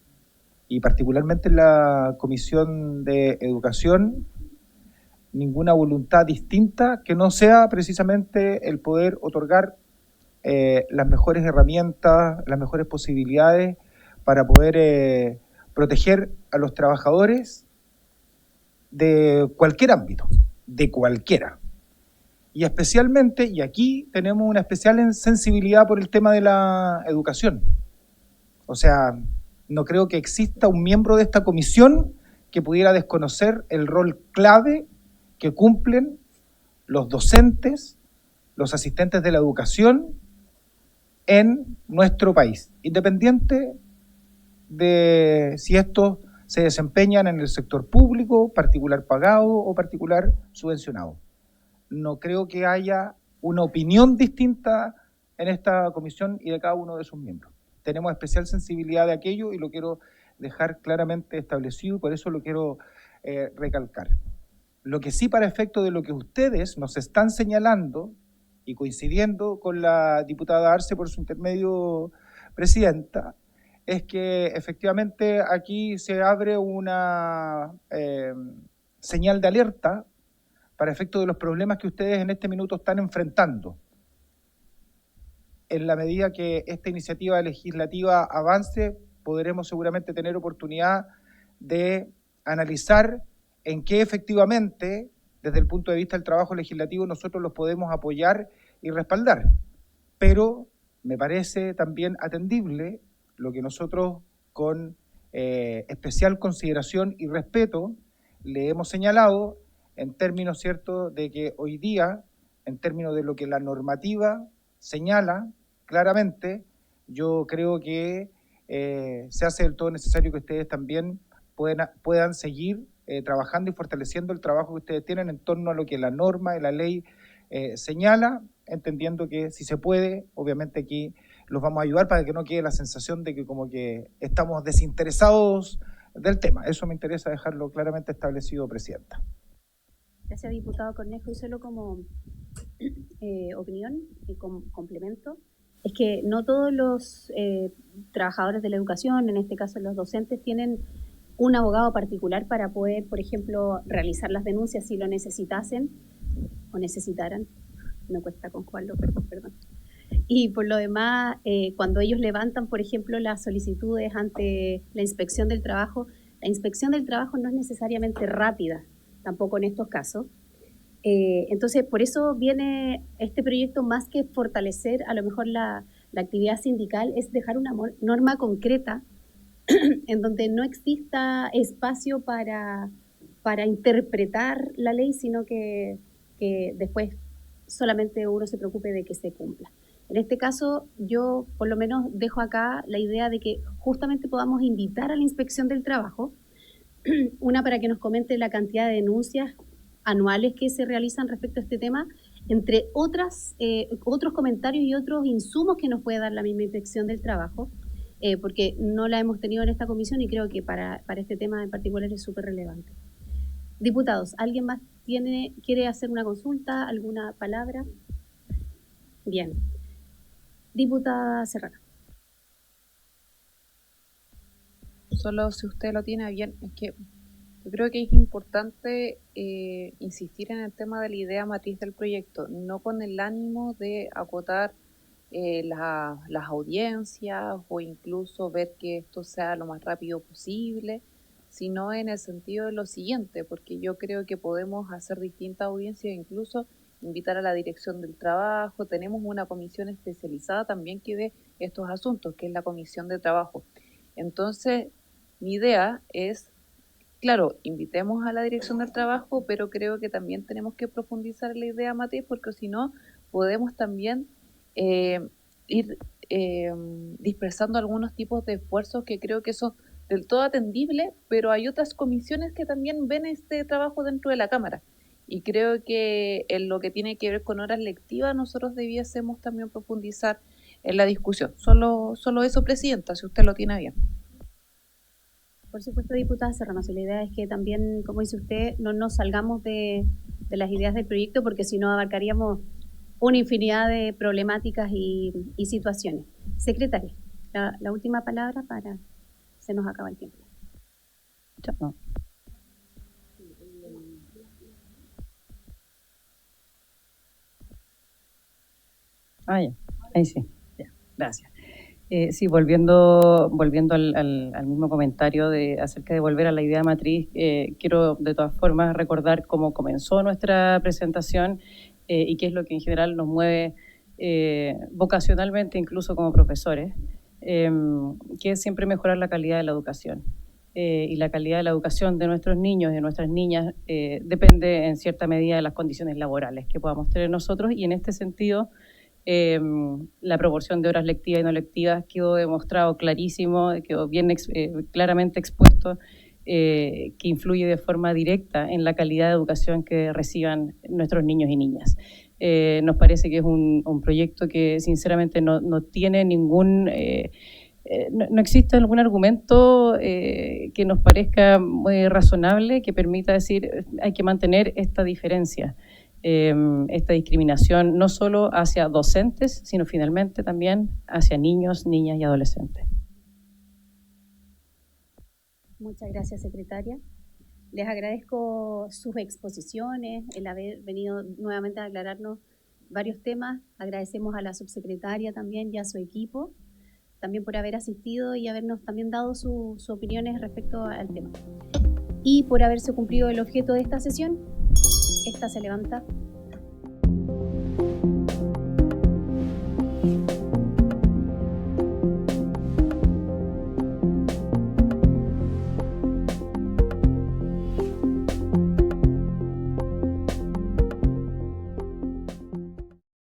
y particularmente en la Comisión de Educación ninguna voluntad distinta que no sea precisamente el poder otorgar las mejores herramientas, las mejores posibilidades para poder proteger a los trabajadores de cualquier ámbito, de cualquiera. Y especialmente, y aquí tenemos una especial sensibilidad por el tema de la educación. O sea, no creo que exista un miembro de esta comisión que pudiera desconocer el rol clave que cumplen los docentes, los asistentes de la educación en nuestro país, independiente de si estos se desempeñan en el sector público, particular pagado o particular subvencionado. No creo que haya una opinión distinta en esta comisión y de cada uno de sus miembros. Tenemos especial sensibilidad de aquello y lo quiero dejar claramente establecido y por eso lo quiero recalcar. Lo que sí, para efecto de lo que ustedes nos están señalando y coincidiendo con la diputada Arce por su intermedio, presidenta, es que efectivamente aquí se abre una señal de alerta para efecto de los problemas que ustedes en este minuto están enfrentando. En la medida que esta iniciativa legislativa avance, podremos seguramente tener oportunidad de analizar en qué efectivamente, desde el punto de vista del trabajo legislativo, nosotros los podemos apoyar y respaldar. Pero me parece también atendible lo que nosotros con especial consideración y respeto le hemos señalado en términos, ¿cierto?, de que hoy día, en términos de lo que la normativa señala claramente, yo creo que se hace del todo necesario que ustedes también puedan seguir trabajando y fortaleciendo el trabajo que ustedes tienen en torno a lo que la norma y la ley señala, entendiendo que si se puede, obviamente aquí los vamos a ayudar para que no quede la sensación de que como que estamos desinteresados del tema. Eso me interesa dejarlo claramente establecido, Presidenta. Gracias, diputado Cornejo. Y solo como opinión y complemento, es que no todos los trabajadores de la educación, en este caso los docentes, tienen un abogado particular para poder, por ejemplo, realizar las denuncias si lo necesitasen o necesitaran. Me cuesta conjugarlo, perdón. Y por lo demás, cuando ellos levantan, por ejemplo, las solicitudes ante la inspección del trabajo, la inspección del trabajo no es necesariamente rápida, tampoco en estos casos. Entonces, por eso viene este proyecto, más que fortalecer a lo mejor la actividad sindical, es dejar una norma concreta en donde no exista espacio para interpretar la ley, sino que después solamente uno se preocupe de que se cumpla. En este caso, yo por lo menos dejo acá la idea de que justamente podamos invitar a la inspección del trabajo, una para que nos comente la cantidad de denuncias anuales que se realizan respecto a este tema, entre otros comentarios y otros insumos que nos puede dar la misma inspección del trabajo, porque no la hemos tenido en esta comisión y creo que para este tema en particular es súper relevante. Diputados, ¿alguien más quiere hacer una consulta, alguna palabra? Bien. Diputada Serrano. Solo si usted lo tiene bien, es que yo creo que es importante insistir en el tema de la idea matriz del proyecto, no con el ánimo de acotar las audiencias o incluso ver que esto sea lo más rápido posible, sino en el sentido de lo siguiente, porque yo creo que podemos hacer distintas audiencias, incluso invitar a la dirección del trabajo. Tenemos una comisión especializada también que ve estos asuntos, que es la comisión de trabajo. Entonces, mi idea es, claro, invitemos a la dirección del trabajo, pero creo que también tenemos que profundizar en la idea matriz, porque si no, podemos también ir dispersando algunos tipos de esfuerzos que creo que son del todo atendibles, pero hay otras comisiones que también ven este trabajo dentro de la Cámara. Y creo que en lo que tiene que ver con horas lectivas, nosotros debiésemos también profundizar en la discusión. Solo eso, Presidenta, si usted lo tiene bien. Por supuesto, diputada Serrano, la idea es que también, como dice usted, no nos salgamos de las ideas del proyecto, porque si no abarcaríamos una infinidad de problemáticas y situaciones. Secretaria, la última palabra para... Se nos acaba el tiempo. No. Ah, ya. Ahí sí. Ya. Gracias. Sí, volviendo al mismo comentario acerca de volver a la idea matriz, quiero de todas formas recordar cómo comenzó nuestra presentación y qué es lo que en general nos mueve vocacionalmente, incluso como profesores, que es siempre mejorar la calidad de la educación. Y la calidad de la educación de nuestros niños y de nuestras niñas depende en cierta medida de las condiciones laborales que podamos tener nosotros, y en este sentido la proporción de horas lectivas y no lectivas quedó demostrado clarísimo, quedó bien claramente expuesto, que influye de forma directa en la calidad de educación que reciban nuestros niños y niñas. Nos parece que es un proyecto que sinceramente no tiene ningún... no existe algún argumento que nos parezca muy razonable que permita decir hay que mantener esta diferencia, esta discriminación no solo hacia docentes, sino finalmente también hacia niños, niñas y adolescentes. Muchas gracias, secretaria. Les agradezco sus exposiciones, el haber venido nuevamente a aclararnos varios temas. Agradecemos a la subsecretaria también y a su equipo, también por haber asistido y habernos también dado sus opiniones respecto al tema. Y por haberse cumplido el objeto de esta sesión, esta se levanta.